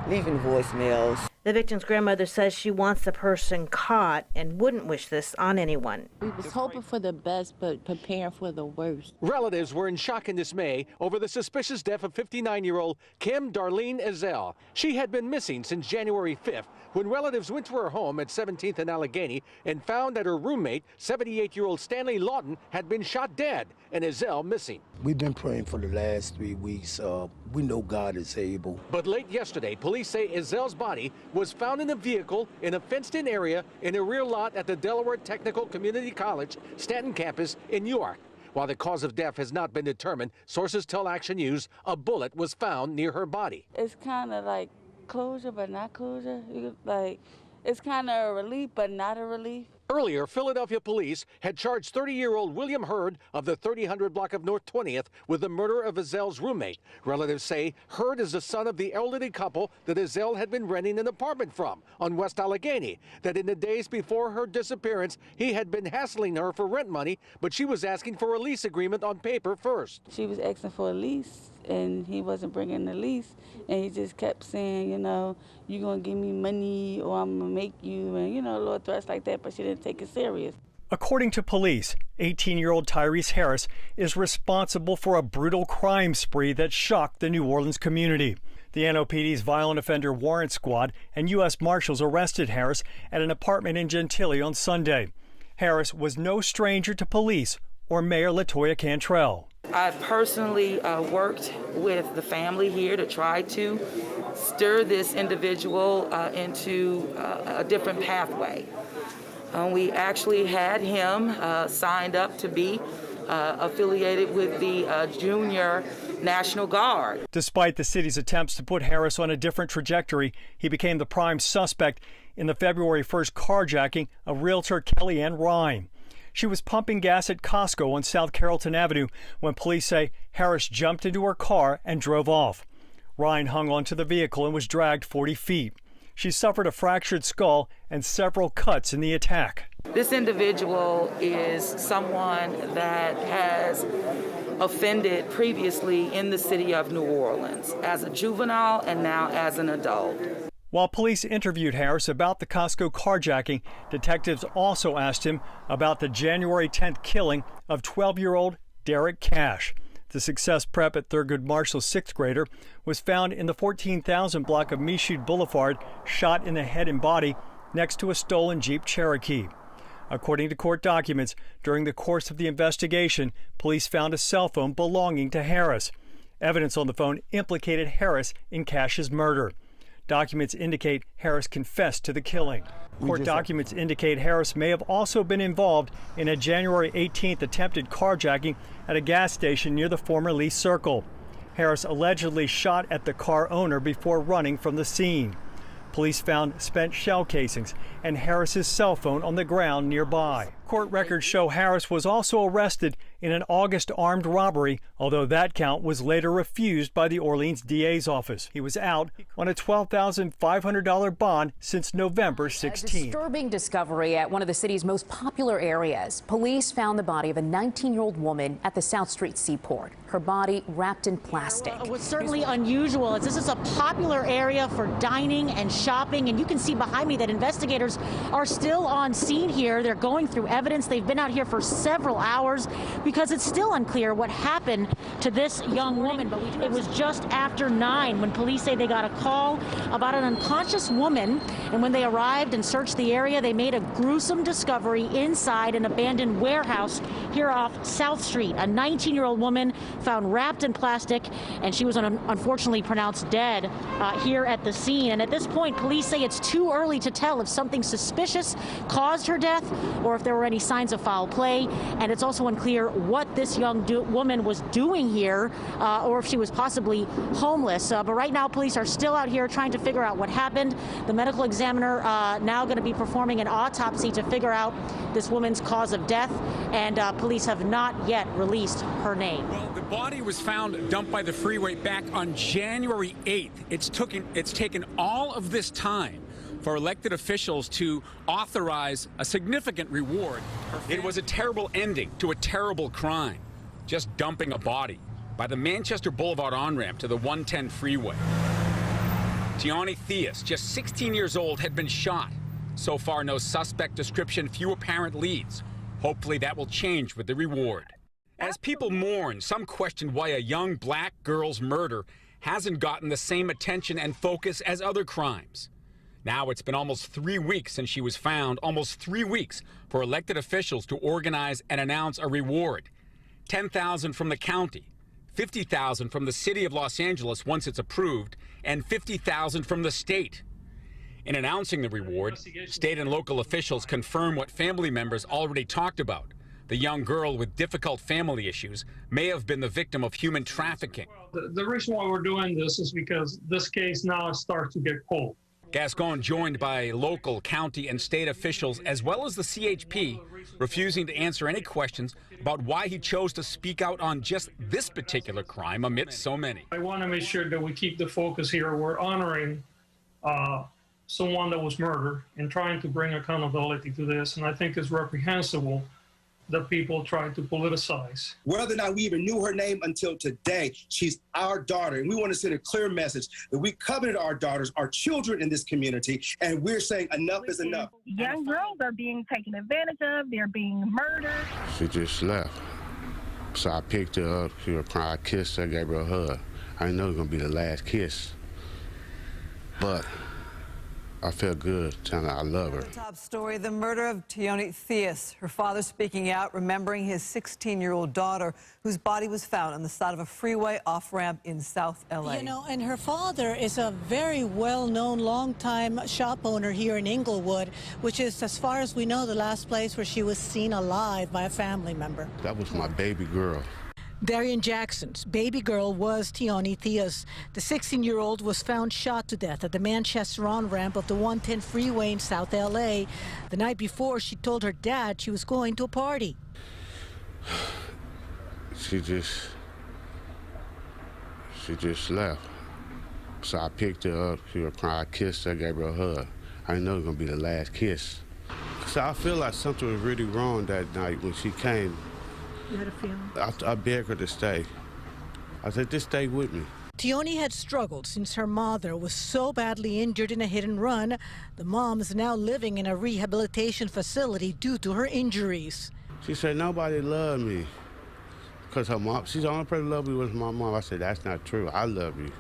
leaving voicemails. The victim's grandmother says she wants the person caught and wouldn't wish this on anyone. We was hoping for the best, but preparing for the worst. Relatives were in shock and dismay over the suspicious death of 59-year-old Kim Darlene Ezell. She had been missing since January 5th when relatives went to her home at 17th and Allegheny and found that her roommate, 78-year-old Stanley Lawton, had been shot dead and Ezell missing. We've been praying for the last 3 weeks. We know God is able. But late yesterday, police say Ezell's body was found in a vehicle in a fenced-in area in a rear lot at the Delaware Technical Community College Stanton campus in Newark. While the cause of death has not been determined, sources tell Action News a bullet was found near her body. It's kind of like closure, but not closure. It's kind of a relief, but not a relief. Earlier, Philadelphia police had charged 30-year-old William Hurd of the 3000 block of North 20th with the murder of Ezell's roommate. Relatives say Hurd is the son of the elderly couple that Ezell had been renting an apartment from on West Allegheny, that in the days before her disappearance, he had been hassling her for rent money, but she was asking for a lease agreement on paper first. She was asking for a lease, and he wasn't bringing the lease, and he just kept saying, you know, you're going to give me money or I'm going to make you, and, you know, little threats like that, but she didn't take it serious. According to police, 18-year-old Tyrese Harris is responsible for a brutal crime spree that shocked the New Orleans community. The NOPD's Violent Offender Warrant Squad and U.S. Marshals arrested Harris at an apartment in Gentilly on Sunday. Harris was no stranger to police or Mayor LaToya Cantrell. I personally worked with the family here to try to stir this individual into a different pathway. We actually had him signed up to be affiliated with the Junior National Guard. Despite the city's attempts to put Harris on a different trajectory, he became the prime suspect in the February 1st carjacking of realtor Kellyanne Ryan. She was pumping gas at Costco on South Carrollton Avenue when police say Harris jumped into her car and drove off. Ryan hung onto the vehicle and was dragged 40 feet. She suffered a fractured skull and several cuts in the attack. This individual is someone that has offended previously in the city of New Orleans as a juvenile and now as an adult. While police interviewed Harris about the Costco carjacking, detectives also asked him about the January 10th killing of 12-year-old Derek Cash. The Success Prep at Thurgood Marshall's sixth grader was found in the 14,000 block of Michoud Boulevard, shot in the head and body next to a stolen Jeep Cherokee. According to court documents, during the course of the investigation, police found a cell phone belonging to Harris. Evidence on the phone implicated Harris in Cash's murder. Documents indicate Harris confessed to the killing. Court documents indicate Harris may have also been involved in a January 18th attempted carjacking at a gas station near the former Lee Circle. Harris allegedly shot at the car owner before running from the scene. Police found spent shell casings and Harris's cell phone on the ground nearby. Court records show Harris was also arrested in an August armed robbery, although that count was later refused by the Orleans DA's office. He was out on a $12,500 bond since November 16. Disturbing discovery at one of the city's most popular areas. Police found the body of a 19-year-old woman at the South Street Seaport. Her body wrapped in plastic. What's certainly unusual is this is a popular area for dining and shopping, and you can see behind me that investigators are still on scene here. They're going through evidence. They've been out here for several hours because it's still unclear what happened to this young woman. But it was just after 9 when police say they got a call about an unconscious woman, and when they arrived and searched the area, they made a gruesome discovery inside an abandoned warehouse here off South Street. A 19-year-old woman found wrapped in plastic, and she was unfortunately pronounced dead here at the scene. And at this point, police say it's too early to tell if something suspicious caused her death or if there were any signs of foul play. And it's also unclear what this young woman was doing here or if she was possibly homeless. But right now, police are still out here trying to figure out what happened. The medical examiner now going to be performing an autopsy to figure out this woman's cause of death, and police have not yet released her name. Well, the body was found dumped by the freeway back on January 8th. It's taken all of this time for elected officials to authorize a significant reward. It was a terrible ending to a terrible crime, just dumping a body by the Manchester Boulevard on-ramp to the 110 freeway. Tiani Theus, just 16 years old, had been shot. So far, no suspect description, few apparent leads. Hopefully that will change with the reward. As people mourn, some question why a young black girl's murder hasn't gotten the same attention and focus as other crimes. Now it's been almost 3 weeks since she was found, almost 3 weeks for elected officials to organize and announce a reward. $10,000 from the county, $50,000 from the city of Los Angeles once it's approved, and $50,000 from the state. In announcing the reward, state and local officials confirm what family members already talked about. The young girl with difficult family issues may have been the victim of human trafficking. The reason why we're doing this is because this case now starts to get cold. Gascon, joined by local, county, and state officials, as well as the CHP, refusing to answer any questions about why he chose to speak out on just this particular crime amidst so many. I want to make sure that we keep the focus here. We're honoring someone that was murdered and trying to bring accountability to this, and I think it's reprehensible that people try to politicize. Whether or not we even knew her name until today, she's our daughter, and we want to send a clear message that we coveted our daughters, our children in this community, and we're saying enough is enough. Young girls are being taken advantage of, they're being murdered. She just left. So I picked her up, she was crying, I kissed her, gave her a hug. I didn't know it was gonna be the last kiss, but I felt good telling her I love her. Top story, the murder of Tiani Theus. Her father speaking out, remembering his 16-year-old daughter, whose body was found on the side of a freeway off-ramp in South L.A. You know, and her father is a very well-known, long-time shop owner here in Inglewood, which is, as far as we know, the last place where she was seen alive by a family member. That was my baby girl. Darian Jackson's baby girl was Tiani Theus. The 16-year-old was found shot to death at the Manchester on-ramp of the 110 freeway in South L.A. The night before, she told her dad she was going to a party. She just left. So I picked her up, she was crying, I kissed her, gave her a hug. I didn't know it was gonna be the last kiss. So I feel like something was really wrong that night when she came. You had a feeling? I begged her to stay. I said, just stay with me. Tiani had struggled since her mother was so badly injured in a hit and run. The mom is now living in a rehabilitation facility due to her injuries. She said, nobody loved me. Because her mom, she's the only person who loved me was my mom. I said, that's not true. I love you.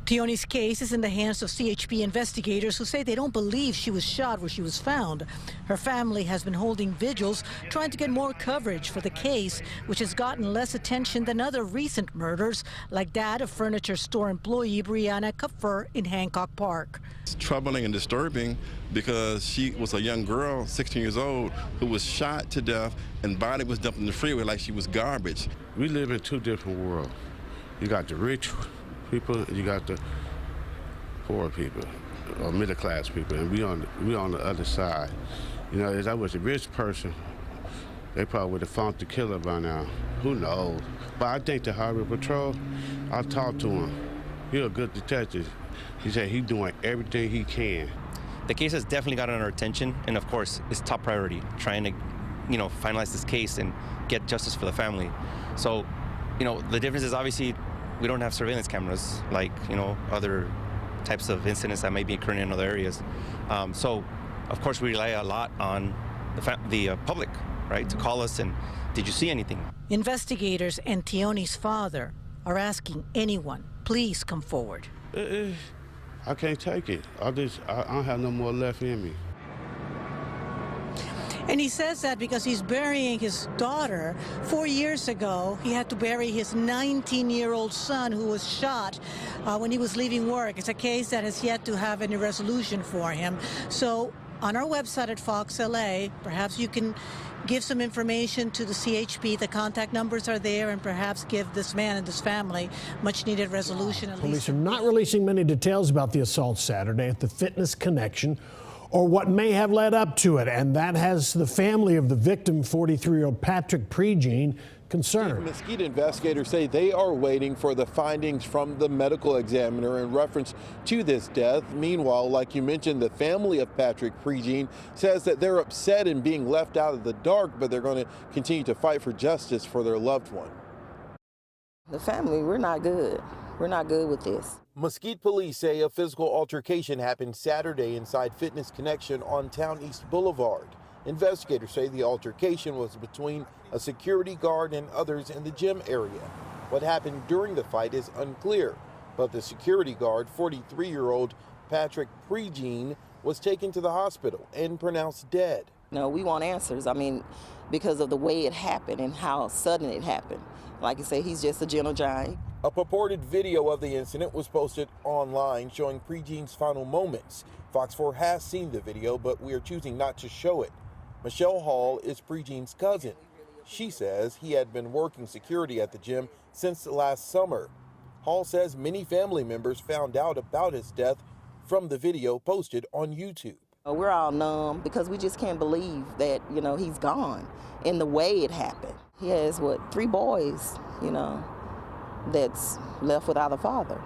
Tiani's case is in the hands of CHP investigators who say they don't believe she was shot where she was found. Her family has been holding vigils trying to get more coverage for the case, which has gotten less attention than other recent murders, like that of furniture store employee Brianna Kaffer in Hancock Park. It's troubling and disturbing because she was a young girl, 16 years old, who was shot to death and body was dumped in the freeway like she was garbage. We live in two different worlds. You got the rich people and you got the poor people. middle class people, and we on the other side. You know, if I was a rich person, they probably would have found the killer by now. Who knows? But I think the Highway Patrol, I talked to him. He's a good detective. He said he's doing everything he can. The case has definitely gotten our attention, and of course, it's top priority, trying to, finalize this case and get justice for the family. So, the difference is obviously we don't have surveillance cameras like, other types of incidents that may be occurring in other areas. So, of course, we rely a lot on the public, right, to call us and, did you see anything? Investigators and Tioni's father are asking anyone, please come forward. I can't take it. I don't have no more left in me. And he says that because he's burying his daughter. 4 years ago, he had to bury his 19-year-old son who was shot when he was leaving work. It's a case that has yet to have any resolution for him. So on our website at Fox LA, perhaps you can give some information to the CHP. The contact numbers are there, and perhaps give this man and this family much-needed resolution. Police are not releasing many details about the assault Saturday at the Fitness Connection or what may have led up to it, and that has the family of the victim, 43-year-old Patrick Pregeen, concerned. Mesquite investigators say they are waiting for the findings from the medical examiner in reference to this death. Meanwhile, like you mentioned, the family of Patrick Pregeen says that they're upset in being left out of the dark, but they're going to continue to fight for justice for their loved one. The family, we're not good. We're not good with this. Mesquite police say a physical altercation happened Saturday inside Fitness Connection on Town East Boulevard. Investigators say the altercation was between a security guard and others in the gym area. What happened during the fight is unclear, but the security guard, 43-year-old Patrick Pregeen, was taken to the hospital and pronounced dead. No, we want answers. I mean, because of the way it happened and how sudden it happened. Like you say, he's just a gentle giant. A purported video of the incident was posted online showing Pregeen's final moments. Fox 4 has seen the video, but we are choosing not to show it. Michelle Hall is Pregeen's cousin. She says he had been working security at the gym since last summer. Hall says many family members found out about his death from the video posted on YouTube. We're all numb because we just can't believe that, he's gone in the way it happened. He has, 3 boys, that's left without a father.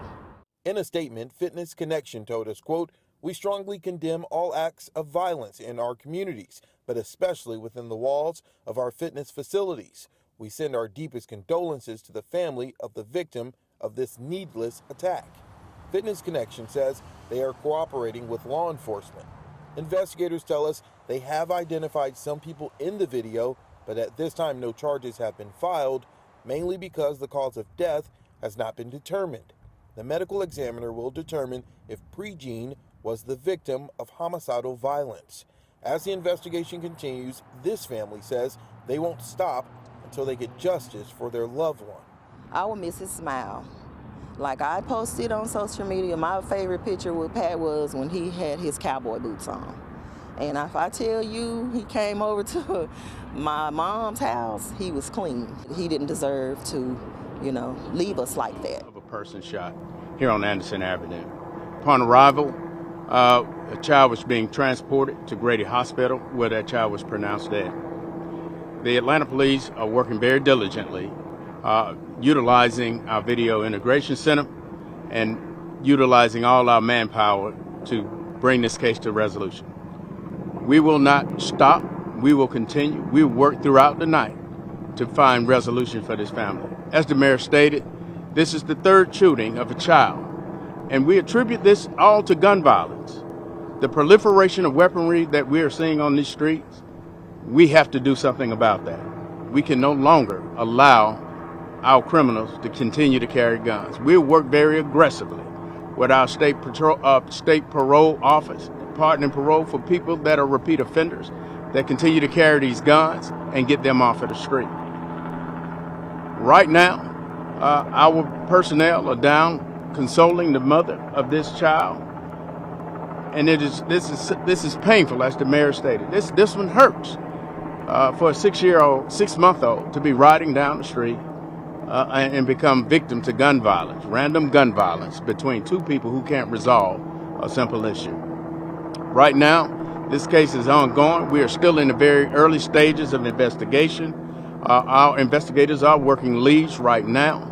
In a statement, Fitness Connection told us, quote, "We strongly condemn all acts of violence in our communities, but especially within the walls of our fitness facilities. We send our deepest condolences to the family of the victim of this needless attack." Fitness Connection says they are cooperating with law enforcement. Investigators tell us they have identified some people in the video, but at this time no charges have been filed, mainly because the cause of death has not been determined. The medical examiner will determine if Pregeen was the victim of homicidal violence. As the investigation continues, this family says they won't stop until they get justice for their loved one. I will miss his smile. Like I posted on social media, my favorite picture with Pat was when he had his cowboy boots on. And if I tell you he came over to my mom's house, he was clean. He didn't deserve to, leave us like that. Of a person shot here on Anderson Avenue. Upon arrival, a child was being transported to Grady Hospital, where that child was pronounced dead. The Atlanta police are working very diligently, utilizing our video integration center and utilizing all our manpower to bring this case to resolution. We will not stop. We will continue. We will work throughout the night to find resolution for this family. As the mayor stated, this is the 3rd shooting of a child, and we attribute this all to gun violence. The proliferation of weaponry that we are seeing on these streets, we have to do something about that. We can no longer allow our criminals to continue to carry guns. We'll work very aggressively with our state parole office, pardoning parole for people that are repeat offenders that continue to carry these guns and get them off of the street. Right now, our personnel are down consoling the mother of this child, and this is painful, as the mayor stated. This one hurts for a 6-month-old to be riding down the street and become victim to gun violence, random gun violence between 2 people who can't resolve a simple issue. Right now, this case is ongoing. We are still in the very early stages of investigation. Our investigators are working leads right now,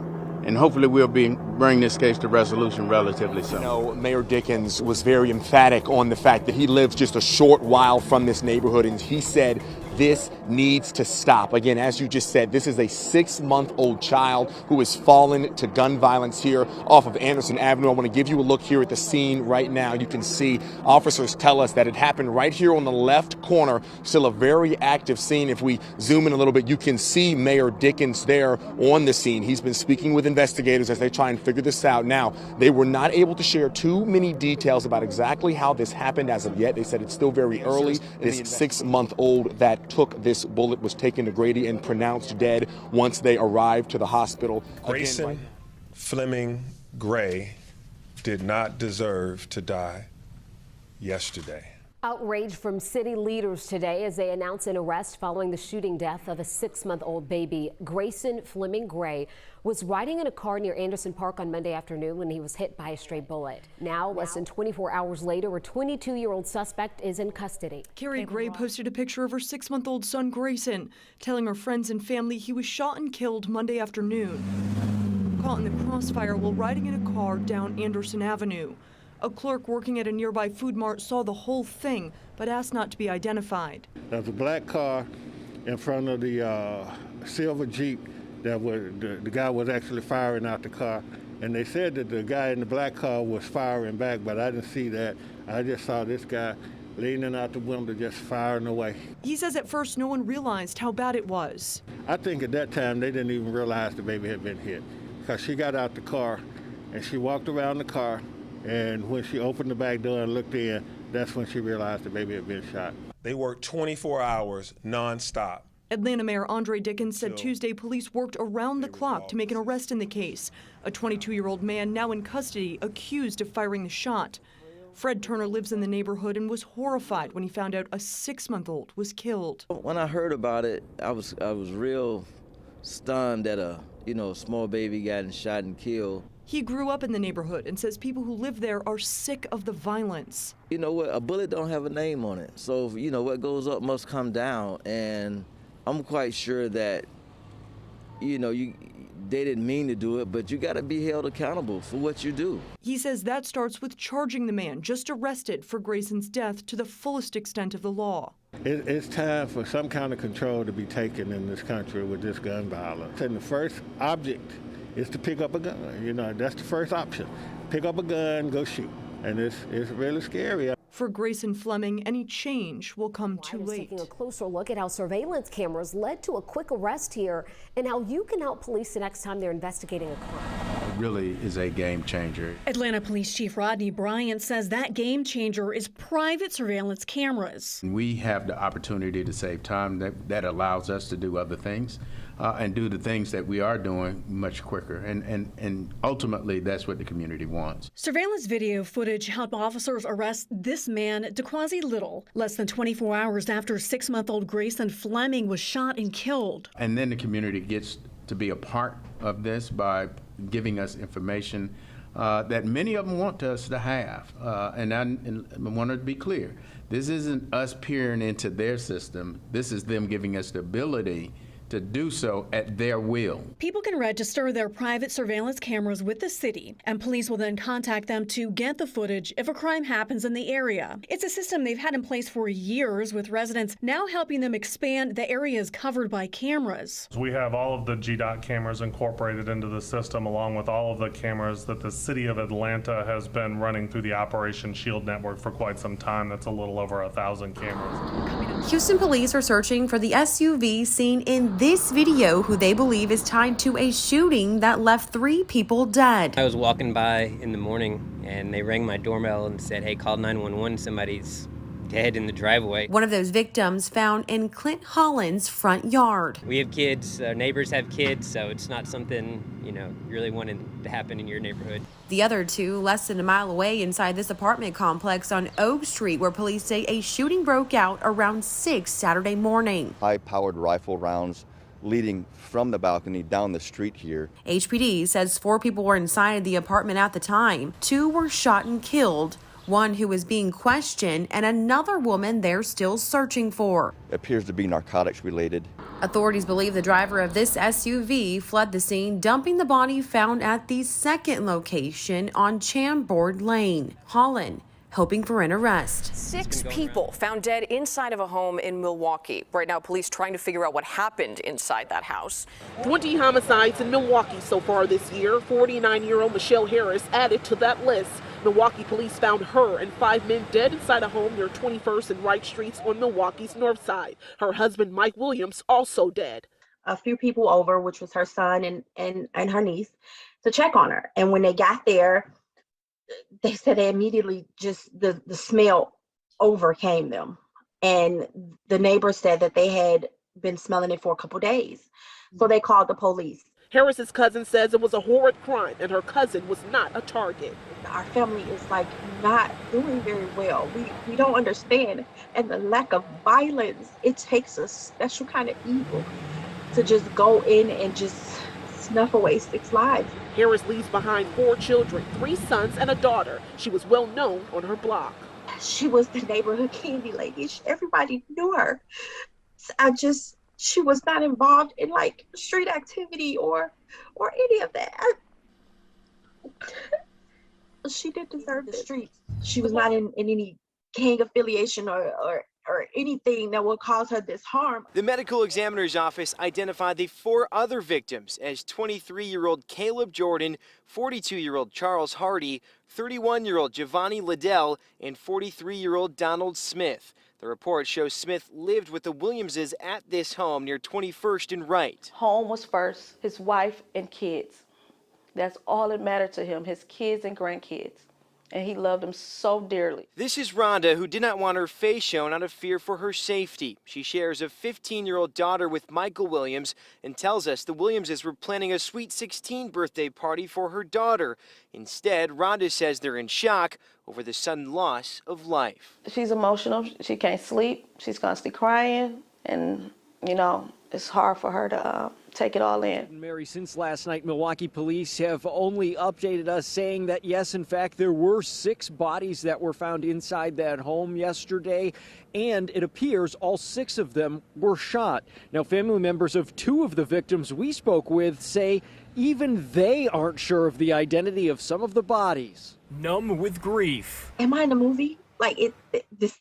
and hopefully we'll bring this case to resolution relatively soon. You know, Mayor Dickens was very emphatic on the fact that he lives just a short while from this neighborhood, and he said this needs to stop. Again, as you just said, this is a 6-month-old child who has fallen to gun violence here off of Anderson Avenue. I want to give you a look here at the scene right now. You can see officers tell us that it happened right here on the left corner. Still a very active scene. If we zoom in a little bit, you can see Mayor Dickens there on the scene. He's been speaking with investigators as they try and figure this out. Now, they were not able to share too many details about exactly how this happened as of yet. They said it's still very early. This 6-month-old that took this bullet was taken to Grady and pronounced dead once they arrived to the hospital. Grayson Fleming Gray did not deserve to die yesterday. Outrage from city leaders today as they announce an arrest following the shooting death of a 6-month-old baby. Grayson Fleming Gray was riding in a car near Anderson Park on Monday afternoon when he was hit by a stray bullet. Now, less than 24 hours later, a 22-year-old suspect is in custody. Carrie Gray posted a picture of her 6-month-old son Grayson, telling her friends and family he was shot and killed Monday afternoon. Caught in the crossfire while riding in a car down Anderson Avenue. A clerk working at a nearby food mart saw the whole thing, but asked not to be identified. There's a black car in front of the silver Jeep that the guy was actually firing out the car. And they said that the guy in the black car was firing back, but I didn't see that. I just saw this guy leaning out the window just firing away. He says at first no one realized how bad it was. I think at that time they didn't even realize the baby had been hit, because she got out the car and she walked around the car. And when she opened the back door and looked in, that's when she realized the baby had been shot. They worked 24 hours nonstop. Atlanta Mayor Andre Dickens said Tuesday police worked around the clock to make an arrest in the case. A 22-year-old man now in custody accused of firing the shot. Fred Turner lives in the neighborhood and was horrified when he found out a 6-month-old was killed. When I heard about it, I was real stunned that a small baby got shot and killed. He grew up in the neighborhood and says people who live there are sick of the violence. You know what? A bullet don't have a name on it. So, what goes up must come down. And I'm quite sure that, they didn't mean to do it, but you got to be held accountable for what you do. He says that starts with charging the man just arrested for Grayson's death to the fullest extent of the law. It's time for some kind of control to be taken in this country with this gun violence. And the first object is to pick up a gun. That's the first option. Pick up a gun, go shoot. And it's really scary. For Grayson Fleming, any change will come too late. Taking a closer look at how surveillance cameras led to a quick arrest here and how you can help police the next time they're investigating a crime. It really is a game changer. Atlanta Police Chief Rodney Bryant says that game changer is private surveillance cameras. We have the opportunity to save time that allows us to do other things. And do the things that we are doing much quicker. And ultimately, that's what the community wants. Surveillance video footage helped officers arrest this man, DeQuasi Little, less than 24 hours after 6-month-old Grayson Fleming was shot and killed. And then the community gets to be a part of this by giving us information that many of them want us to have. And I want to be clear, this isn't us peering into their system. This is them giving us the ability to do so at their will. People can register their private surveillance cameras with the city, and police will then contact them to get the footage if a crime happens in the area. It's a system they've had in place for years, with residents now helping them expand the areas covered by cameras. We have all of the GDOT cameras incorporated into the system, along with all of the cameras that the city of Atlanta has been running through the Operation Shield network for quite some time. That's a little over 1,000 cameras. Houston police are searching for the SUV seen in this video, who they believe is tied to a shooting that left 3 people dead. I was walking by in the morning and they rang my doorbell and said, hey, call 911, somebody's dead in the driveway. One of those victims found in Clint Holland's front yard. We have kids, our neighbors have kids, so it's not something, you really wanted to happen in your neighborhood. The other 2 less than a mile away inside this apartment complex on Oak Street, where police say a shooting broke out around 6 Saturday morning. High-powered rifle rounds leading from the balcony down the street here. HPD says 4 people were inside the apartment at the time. 2 were shot and killed. one who is being questioned and another woman they're still searching for. It appears to be narcotics related. Authorities believe the driver of this SUV fled the scene, dumping the body found at the second location on Chambord Lane. Holland hoping for an arrest. 6 people found dead inside of a home in Milwaukee. Right now, police trying to figure out what happened inside that house. 20 homicides in Milwaukee so far this year. 49-year-old Michelle Harris added to that list. Milwaukee police found her and 5 men dead inside a home near 21st and Wright Streets on Milwaukee's north side. Her husband, Mike Williams, also dead. A few people over, which was her son and her niece, to check on her. And when they got there, they said they immediately just, the smell overcame them. And the neighbors said that they had been smelling it for a couple days. So they called the police. Harris's cousin says it was a horrid crime and her cousin was not a target. Our family is not doing very well. We don't understand. And the lack of violence, it takes a special kind of evil to just go in and just snuff away 6 lives. Harris leaves behind 4 children, 3 sons and a daughter. She was well known on her block. She was the neighborhood candy lady. Everybody knew her. She was not involved in street activity or any of that. She did deserve the streets. She was not in any gang affiliation or anything that would cause her this harm. The medical examiner's office identified the 4 other victims as 23-year-old Caleb Jordan, 42-year-old Charles Hardy, 31-year-old Giovanni Liddell, and 43-year-old Donald Smith. The report shows Smith lived with the Williamses at this home near 21st and Wright. Home was first, his wife and kids. That's all that mattered to him, his kids and grandkids. And he loved them so dearly. This is Rhonda, who did not want her face shown out of fear for her safety. She shares a 15-year-old daughter with Michael Williams and tells us the Williamses were planning a sweet 16 birthday party for her daughter. Instead, Rhonda says they're in shock over the sudden loss of life. She's emotional. She can't sleep. She's constantly crying. And, it's hard for her to take it all in. Mary, since last night, Milwaukee police have only updated us saying that, yes, in fact, there were 6 bodies that were found inside that home yesterday, and it appears all 6 of them were shot. Now, family members of 2 of the victims we spoke with say even they aren't sure of the identity of some of the bodies. Numb with grief. Am I in a movie?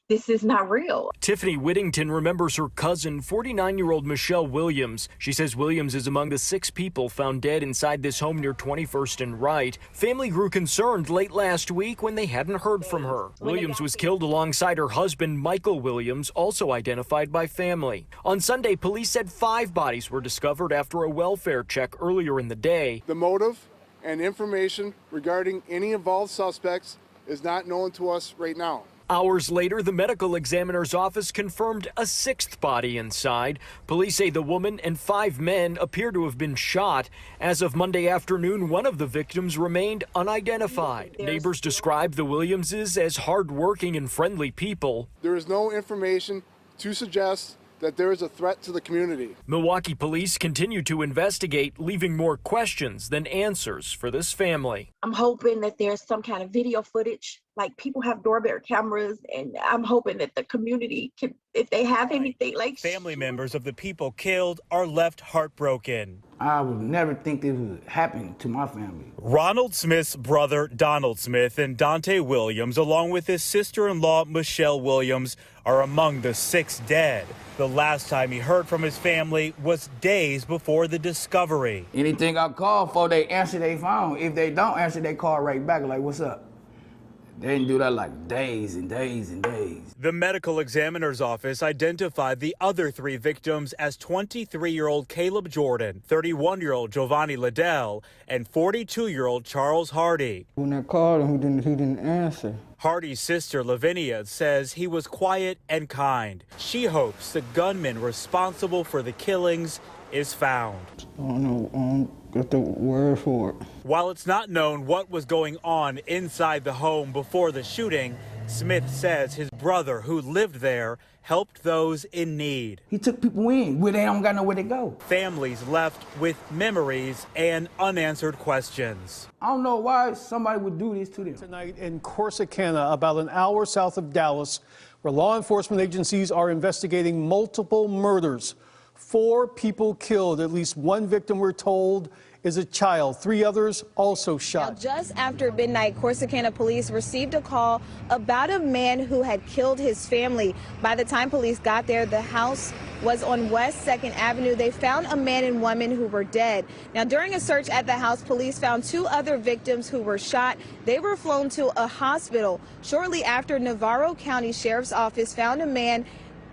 This is not real. Tiffany Whittington remembers her cousin, 49-year-old Michelle Williams. She says Williams is among the 6 people found dead inside this home near 21st and Wright. Family grew concerned late last week when they hadn't heard from her. Williams was killed alongside her husband, Michael Williams, also identified by family. On Sunday, police said 5 bodies were discovered after a welfare check earlier in the day. The motive and information regarding any involved suspects is not known to us right now. Hours later, the medical examiner's office confirmed a 6th body inside. Police say the woman and 5 men appear to have been shot. As of Monday afternoon, one of the victims remained unidentified. Neighbors described the Williamses as hardworking and friendly people. There is no information to suggest that there is a threat to the community. Milwaukee police continue to investigate, leaving more questions than answers for this family. I'm hoping that there's some kind of video footage, people have doorbell cameras, and I'm hoping that the community can, if they have anything Family members of the people killed are left heartbroken. I would never think this would happen to my family. Ronald Smith's brother, Donald Smith, and Dante Williams, along with his sister-in-law, Michelle Williams, are among the 6 dead. The last time he heard from his family was days before the discovery. Anything I call for, they answer their phone. If they don't answer, they call right back what's up? They didn't do that days and days and days. The medical examiner's office identified the other 3 victims as 23-year-old Caleb Jordan, 31-year-old Giovanni Liddell, and 42-year-old Charles Hardy. When I called him, he didn't answer. Hardy's sister, Lavinia, says he was quiet and kind. She hopes the gunman responsible for the killings is found. I don't know, got the word for it. While it's not known what was going on inside the home before the shooting, Smith says his brother, who lived there, helped those in need. He took people in where they don't got nowhere to go. Families left with memories and unanswered questions. I don't know why somebody would do this to them. Tonight in Corsicana, about an hour south of Dallas, where law enforcement agencies are investigating multiple murders. 4 people killed. At least one victim, we're told, is a child. 3 others also shot. Now, just after midnight, Corsicana police received a call about a man who had killed his family. By the time police got there, the house was on West 2nd Avenue. They found a man and woman who were dead. Now, during a search at the house, police found 2 other victims who were shot. They were flown to a hospital. Shortly after, Navarro County Sheriff's Office found a man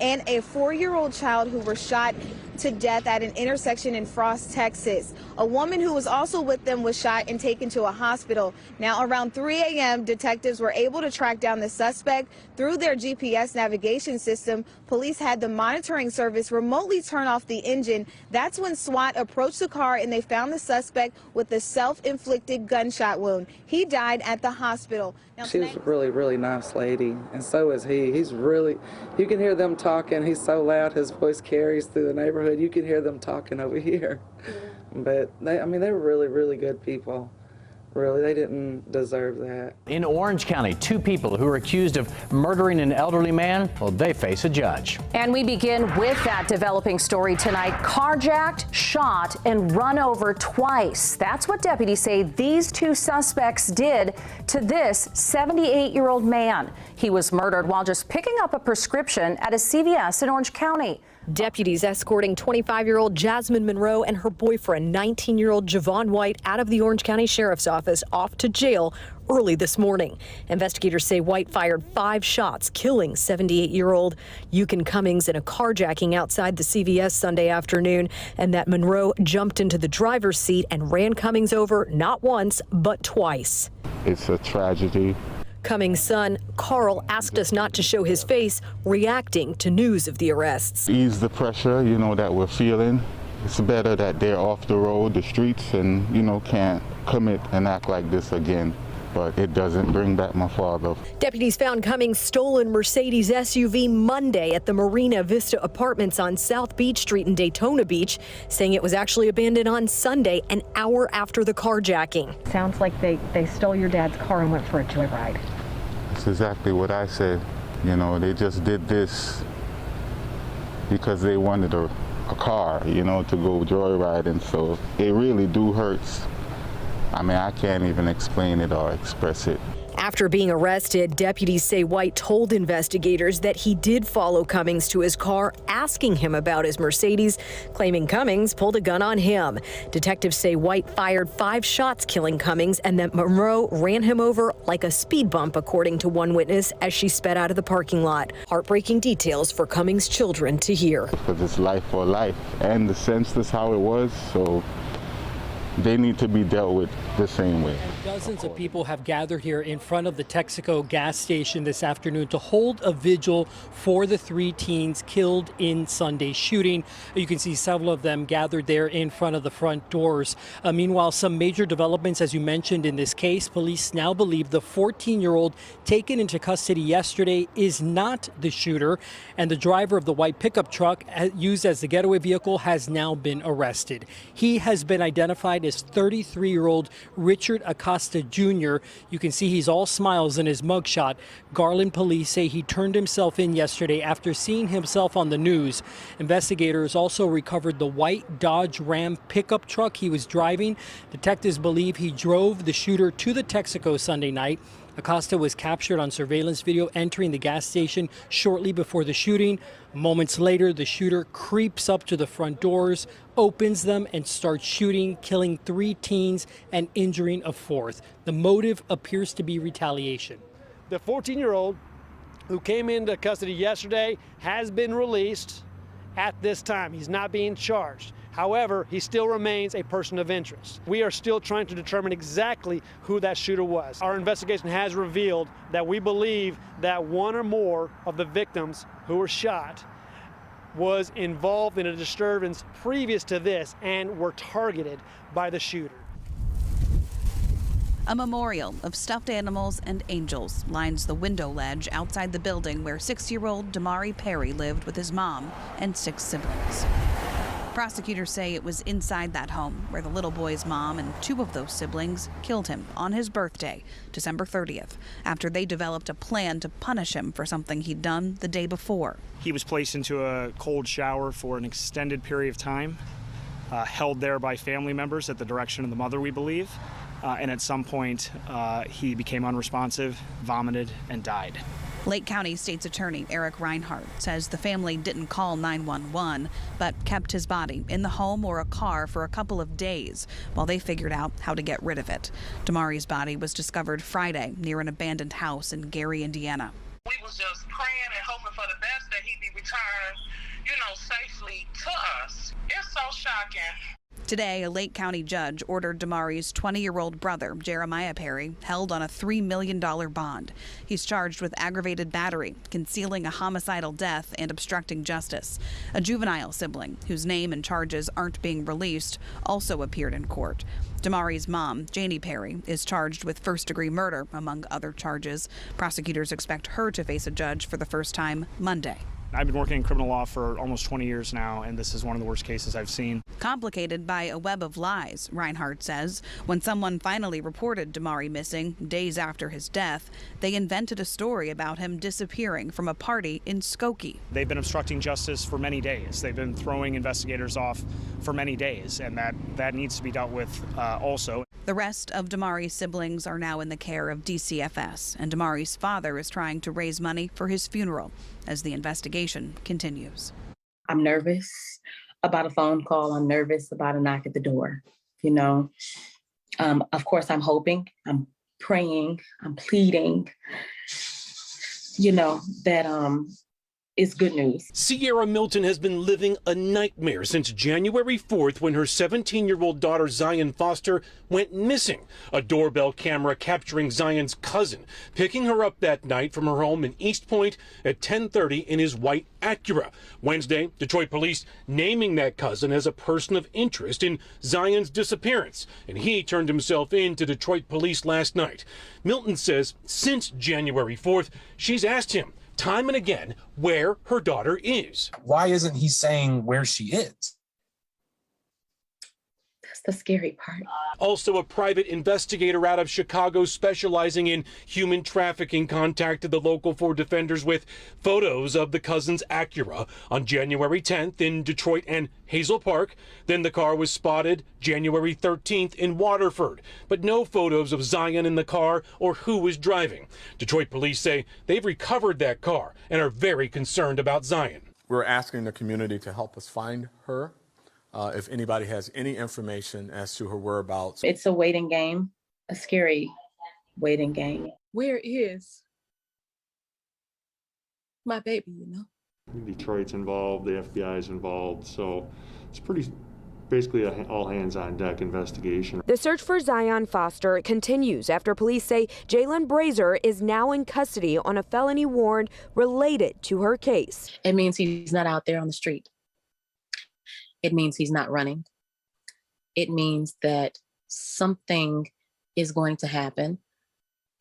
and a 4-year-old child who were shot to death at an intersection in Frost, Texas. A woman who was also with them was shot and taken to a hospital. Now, around 3 a.m., detectives were able to track down the suspect through their GPS navigation system. Police had the monitoring service remotely turn off the engine. That's when SWAT approached the car and they found the suspect with a self-inflicted gunshot wound. He died at the hospital. Now, she was a really, really nice lady, and so is he. He's really, you can hear them talking. He's so loud, his voice carries through the neighborhood. You can hear them talking over here. But they were really, really good people. Really, they didn't deserve that. In Orange County, 2 people who are accused of murdering an elderly man, well, they face a judge. And we begin with that developing story tonight. Carjacked, shot, and run over twice. That's what deputies say these 2 suspects did to this 78-year-old man. He was murdered while just picking up a prescription at a CVS in Orange County. Deputies escorting 25-year-old Jasmine Monroe and her boyfriend, 19-year-old Javon White, out of the Orange County Sheriff's Office off to jail early this morning. Investigators say White fired 5 shots, killing 78-year-old Yukon Cummings in a carjacking outside the CVS Sunday afternoon, and that Monroe jumped into the driver's seat and ran Cummings over not once, but twice. It's a tragedy. Cummings' son, Carl, asked us not to show his face, reacting to news of the arrests. Ease the pressure, that we're feeling. It's better that they're off the road, the streets, and, can't commit and act like this again. But it doesn't bring back my father. Deputies found Cummings' stolen Mercedes SUV Monday at the Marina Vista Apartments on South Beach Street in Daytona Beach, saying it was actually abandoned on Sunday, an hour after the carjacking. Sounds like they stole your dad's car and went for a joyride. That's exactly what I said. They just did this because they wanted a car, to go joyriding. So it really hurts. I can't even explain it or express it. After being arrested, deputies say White told investigators that he did follow Cummings to his car, asking him about his Mercedes, claiming Cummings pulled a gun on him. Detectives say White fired 5 shots, killing Cummings, and that Monroe ran him over like a speed bump, according to one witness, as she sped out of the parking lot. Heartbreaking details for Cummings' children to hear. Because it's life for life, and the census how it was, so they need to be dealt with the same way. Dozens of people have gathered here in front of the Texaco gas station this afternoon to hold a vigil for the 3 teens killed in Sunday's shooting. You can see several of them gathered there in front of the front doors. Meanwhile, some major developments, as you mentioned, in this case. Police now believe the 14-year-old taken into custody yesterday is not the shooter, and the driver of the white pickup truck used as the getaway vehicle has now been arrested. He has been identified as 33-year-old Richard Acosta Jr. You can see he's all smiles in his mugshot. Garland police say he turned himself in yesterday after seeing himself on the news. Investigators also recovered the white Dodge Ram pickup truck he was driving. Detectives believe he drove the shooter to the Texaco Sunday night. Acosta was captured on surveillance video entering the gas station shortly before the shooting. Moments later, the shooter creeps up to the front doors, opens them, and starts shooting, killing 3 teens and injuring a 4th. The motive appears to be retaliation. The 14-year-old who came into custody yesterday has been released at this time. He's not being charged. However, he still remains a person of interest. We are still trying to determine exactly who that shooter was. Our investigation has revealed that we believe that 1 or more of the victims who were shot was involved in a disturbance previous to this and were targeted by the shooter. A memorial of stuffed animals and angels lines the window ledge outside the building where 6-year-old Damari Perry lived with his mom and 6 siblings. Prosecutors say it was inside that home where the little boy's mom and 2 of those siblings killed him on his birthday, December 30th, after they developed a plan to punish him for something he'd done the day before. He was placed into a cold shower for an extended period of time, held there by family members at the direction of the mother, we believe. And at some point, he became unresponsive, vomited, and died. Lake County State's Attorney Eric Reinhardt says the family didn't call 911, but kept his body in the home or a car for a couple of days while they figured out how to get rid of it. Damari's body was discovered Friday near an abandoned house in Gary, Indiana. We was just praying and hoping for the best that he'd be returned, safely to us. It's so shocking. Today, a Lake County judge ordered Damari's 20-year-old brother, Jeremiah Perry, held on a $3 million bond. He's charged with aggravated battery, concealing a homicidal death, and obstructing justice. A juvenile sibling, whose name and charges aren't being released, also appeared in court. Damari's mom, Janie Perry, is charged with first-degree murder, among other charges. Prosecutors expect her to face a judge for the first time Monday. I've been working in criminal law for almost 20 years now, and this is one of the worst cases I've seen. Complicated by a web of lies, Reinhardt says. When someone finally reported Damari missing days after his death, they invented a story about him disappearing from a party in Skokie. They've been obstructing justice for many days. They've been throwing investigators off for many days, and that needs to be dealt with also. The rest of Damari's siblings are now in the care of DCFS, and Damari's father is trying to raise money for his funeral as the investigation continues. I'm nervous about a phone call. I'm nervous about a knock at the door. Of course, I'm hoping, I'm praying, I'm pleading, that is good news. Sierra Milton has been living a nightmare since January 4th when her 17-year-old daughter Zion Foster went missing. A doorbell camera capturing Zion's cousin, picking her up that night from her home in East Point at 10:30 in his white Acura. Wednesday, Detroit police naming that cousin as a person of interest in Zion's disappearance, and he turned himself in to Detroit police last night. Milton says since January 4th, she's asked him time and again where her daughter is. Why isn't he saying where she is? That's the scary part. Also, a private investigator out of Chicago specializing in human trafficking contacted the Local 4 defenders with photos of the cousin's Acura on January 10th in Detroit and Hazel Park. Then the car was spotted January 13th in Waterford, but no photos of Zion in the car or who was driving. Detroit police say they've recovered that car and are very concerned about Zion. We're asking the community to help us find her. If anybody has any information as to her whereabouts. It's a waiting game, a scary waiting game. Where is my baby, Detroit's involved, the FBI is involved, so it's basically an all-hands-on-deck investigation. The search for Zion Foster continues after police say Jalen Brazier is now in custody on a felony warrant related to her case. It means he's not out there on the street. It means he's not running. It means that something is going to happen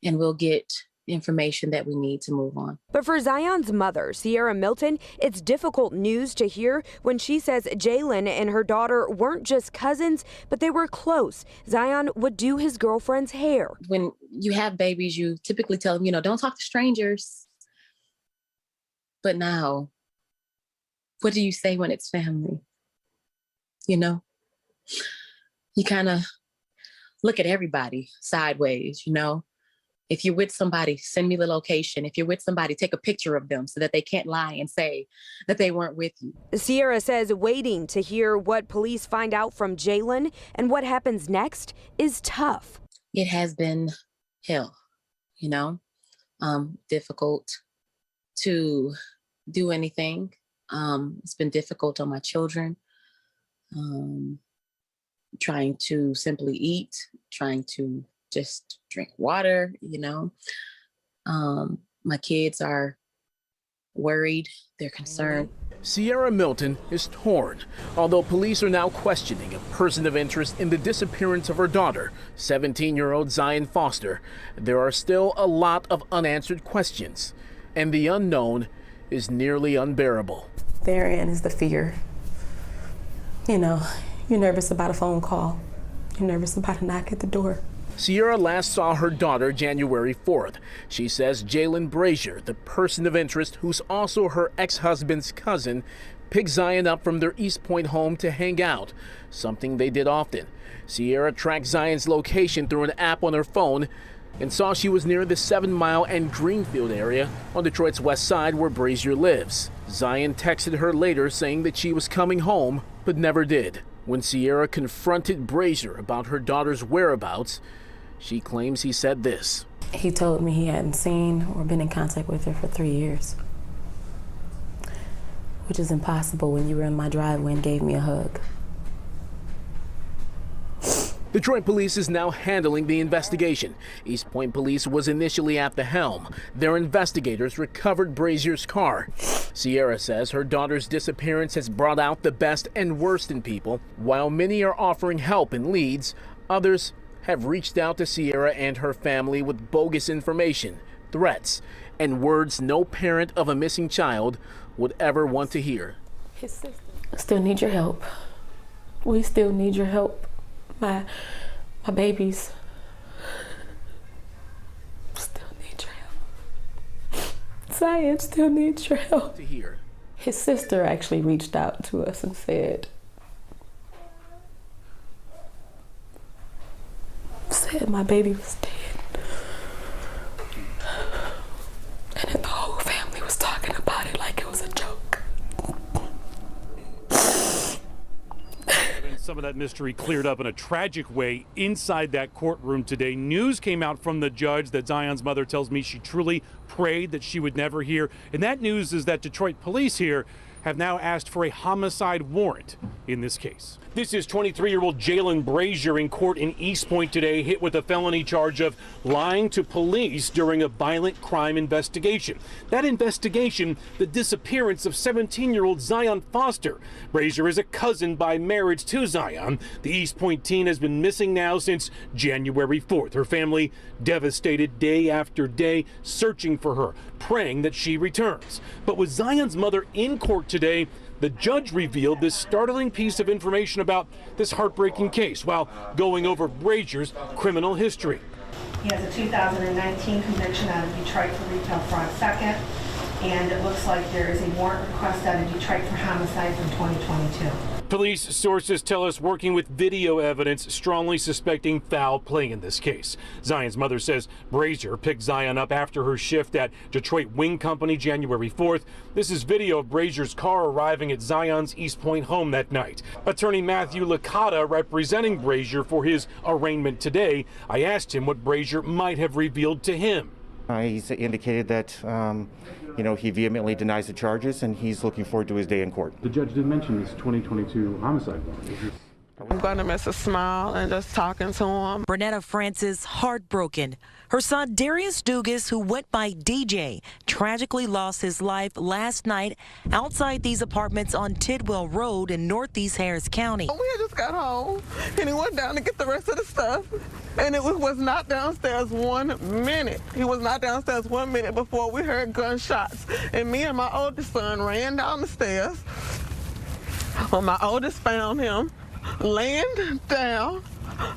and we'll get information that we need to move on. But for Zion's mother, Sierra Milton, it's difficult news to hear when she says Jalen and her daughter weren't just cousins, but they were close. Zion would do his girlfriend's hair. When you have babies, you typically tell them, don't talk to strangers. But now, what do you say when it's family? You kind of look at everybody sideways, If you're with somebody, send me the location. If you're with somebody, take a picture of them so that they can't lie and say that they weren't with you. Sierra says waiting to hear what police find out from Jalen and what happens next is tough. It has been hell, difficult to do anything. It's been difficult on my children. Trying to simply eat, trying to just drink water, My kids are worried, they're concerned. Sierra Milton is torn, although police are now questioning a person of interest in the disappearance of her daughter, 17-year-old Zion Foster. There are still a lot of unanswered questions, and the unknown is nearly unbearable. Therein is the fear. You know, you're nervous about a phone call. You're nervous about a knock at the door. Sierra last saw her daughter January 4th. She says Jalen Brazier, the person of interest who's also her ex-husband's cousin, picked Zion up from their East Point home to hang out, something they did often. Sierra tracked Zion's location through an app on her phone and saw she was near the 7 Mile and Greenfield area on Detroit's west side where Brazier lives. Zion texted her later saying that she was coming home, but never did. When Sierra confronted Brazier about her daughter's whereabouts, she claims he said this. He told me he hadn't seen or been in contact with her for 3 years, which is impossible when you were in my driveway and gave me a hug. Detroit police is now handling the investigation. East Point police was initially at the helm. Their investigators recovered Brazier's car. Sierra says her daughter's disappearance has brought out the best and worst in people. While many are offering help and leads, others have reached out to Sierra and her family with bogus information, threats, and words no parent of a missing child would ever want to hear. His sister. I still need your help. We still need your help. My babies still need your help. Zion still needs your help. To hear. His sister actually reached out to us and said my baby was dead. And then the whole family was talking about it like it was a joke. Some of that mystery cleared up in a tragic way inside that courtroom today. News came out from the judge that Zion's mother tells me she truly prayed that she would never hear. And that news is that Detroit police here have now asked for a homicide warrant in this case. This is 23-year-old Jalen Brazier in court in East Point today, hit with a felony charge of lying to police during a violent crime investigation. That investigation, the disappearance of 17-year-old Zion Foster. Brazier is a cousin by marriage to Zion. The East Point teen has been missing now since January 4th. Her family devastated day after day, searching for her, praying that she returns. But with Zion's mother in court today, the judge revealed this startling piece of information about this heartbreaking case while going over Brazier's criminal history. He has a 2019 conviction out of Detroit for retail fraud second, and it looks like there is a warrant request out of Detroit for homicide from 2022. Police sources tell us working with video evidence strongly suspecting foul play in this case. Zion's mother says Brazier picked Zion up after her shift at Detroit Wing Company January 4th. This is video of Brazier's car arriving at Zion's East Point home that night. Attorney Matthew Licata representing Brazier for his arraignment today. I asked him what Brazier might have revealed to him. He's indicated that he vehemently denies the charges, and he's looking forward to his day in court. The judge did mention this 2022 homicide warrant. I'm going to miss a smile and just talking to him. Bernetta Francis heartbroken. Her son Darius Dugas, who went by DJ, tragically lost his life last night outside these apartments on Tidwell Road in Northeast Harris County. We had just got home and he went down to get the rest of the stuff, and it was not downstairs 1 minute. He was not downstairs 1 minute before we heard gunshots, and me and my oldest son ran down the stairs. When my oldest found him laying down,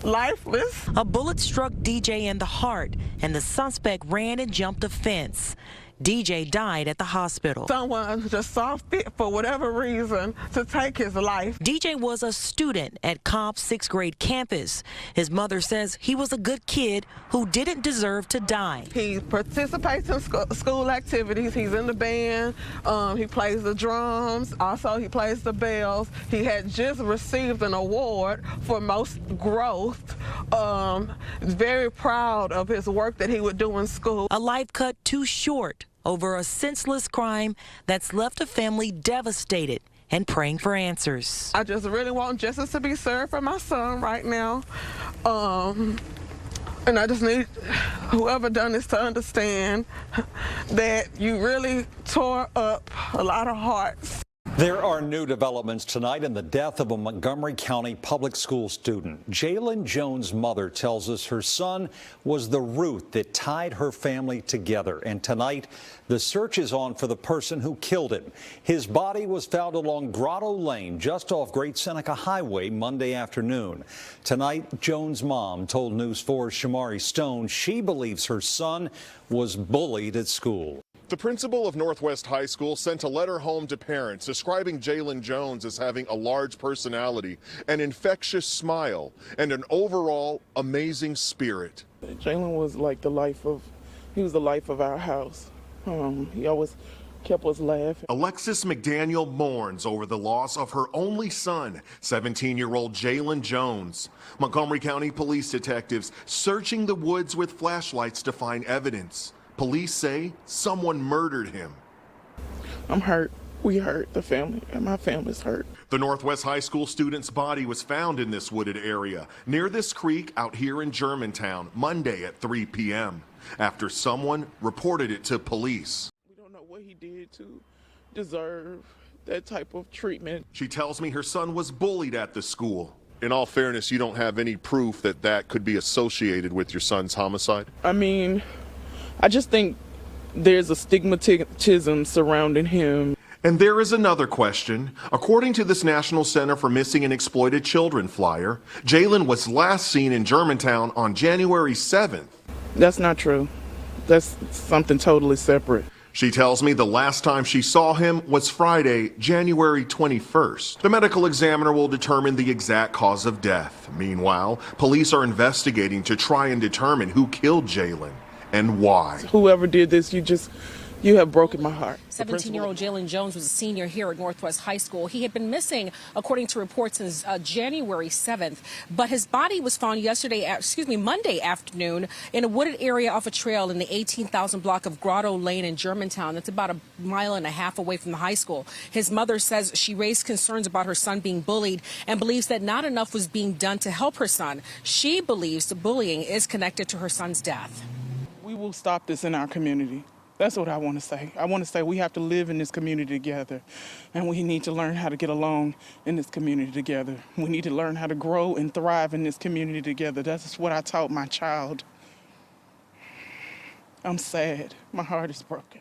lifeless. A bullet struck DJ in the heart, and the suspect ran and jumped a fence. DJ died at the hospital. Someone just saw fit for whatever reason to take his life. DJ was a student at Cobb's 6th grade campus. His mother says he was a good kid who didn't deserve to die. He participates in school activities. He's in the band. He plays the drums. Also, he plays the bells. He had just received an award for most growth. Very proud of his work that he would do in school. A life cut too short over a senseless crime that's left a family devastated and praying for answers. I just really want justice to be served for my son right now. And I just need whoever done this to understand that you really tore up a lot of hearts. There are new developments tonight in the death of a Montgomery County public school student. Jalen Jones' mother tells us her son was the root that tied her family together. And tonight, the search is on for the person who killed him. His body was found along Grotto Lane, just off Great Seneca Highway, Monday afternoon. Tonight, Jones' mom told News 4's Shamari Stone she believes her son was bullied at school. The principal of Northwest High School sent a letter home to parents describing Jalen Jones as having a large personality, an infectious smile, and an overall amazing spirit. Jalen was like he was the life of our house. He always kept us laughing. Alexis McDaniel mourns over the loss of her only son, 17-year-old Jalen Jones. Montgomery County police detectives searching the woods with flashlights to find evidence. Police say someone murdered him. I'm hurt. We hurt. The family, and my family's hurt. The Northwest High School student's body was found in this wooded area near this creek out here in Germantown Monday at 3 p.m. after someone reported it to police. We don't know what he did to deserve that type of treatment. She tells me her son was bullied at the school. In all fairness, you don't have any proof that that could be associated with your son's homicide? I mean, I just think there's a stigmatism surrounding him. And there is another question. According to this National Center for Missing and Exploited Children flyer, Jalen was last seen in Germantown on January 7th. That's not true. That's something totally separate. She tells me the last time she saw him was Friday, January 21st. The medical examiner will determine the exact cause of death. Meanwhile, police are investigating to try and determine who killed Jalen and why. Whoever did this, you have broken my heart. 17-year-old Jalen Jones was a senior here at Northwest High School. He had been missing, according to reports, since January 7th. But his body was found Monday afternoon in a wooded area off a trail in the 18,000 block of Grotto Lane in Germantown. That's about 1.5 miles away from the high school. His mother says she raised concerns about her son being bullied and believes that not enough was being done to help her son. She believes the bullying is connected to her son's death. We will stop this in our community. That's what I want to say. I want to say we have to live in this community together, and we need to learn how to get along in this community together. We need to learn how to grow and thrive in this community together. That's what I taught my child. I'm sad. My heart is broken.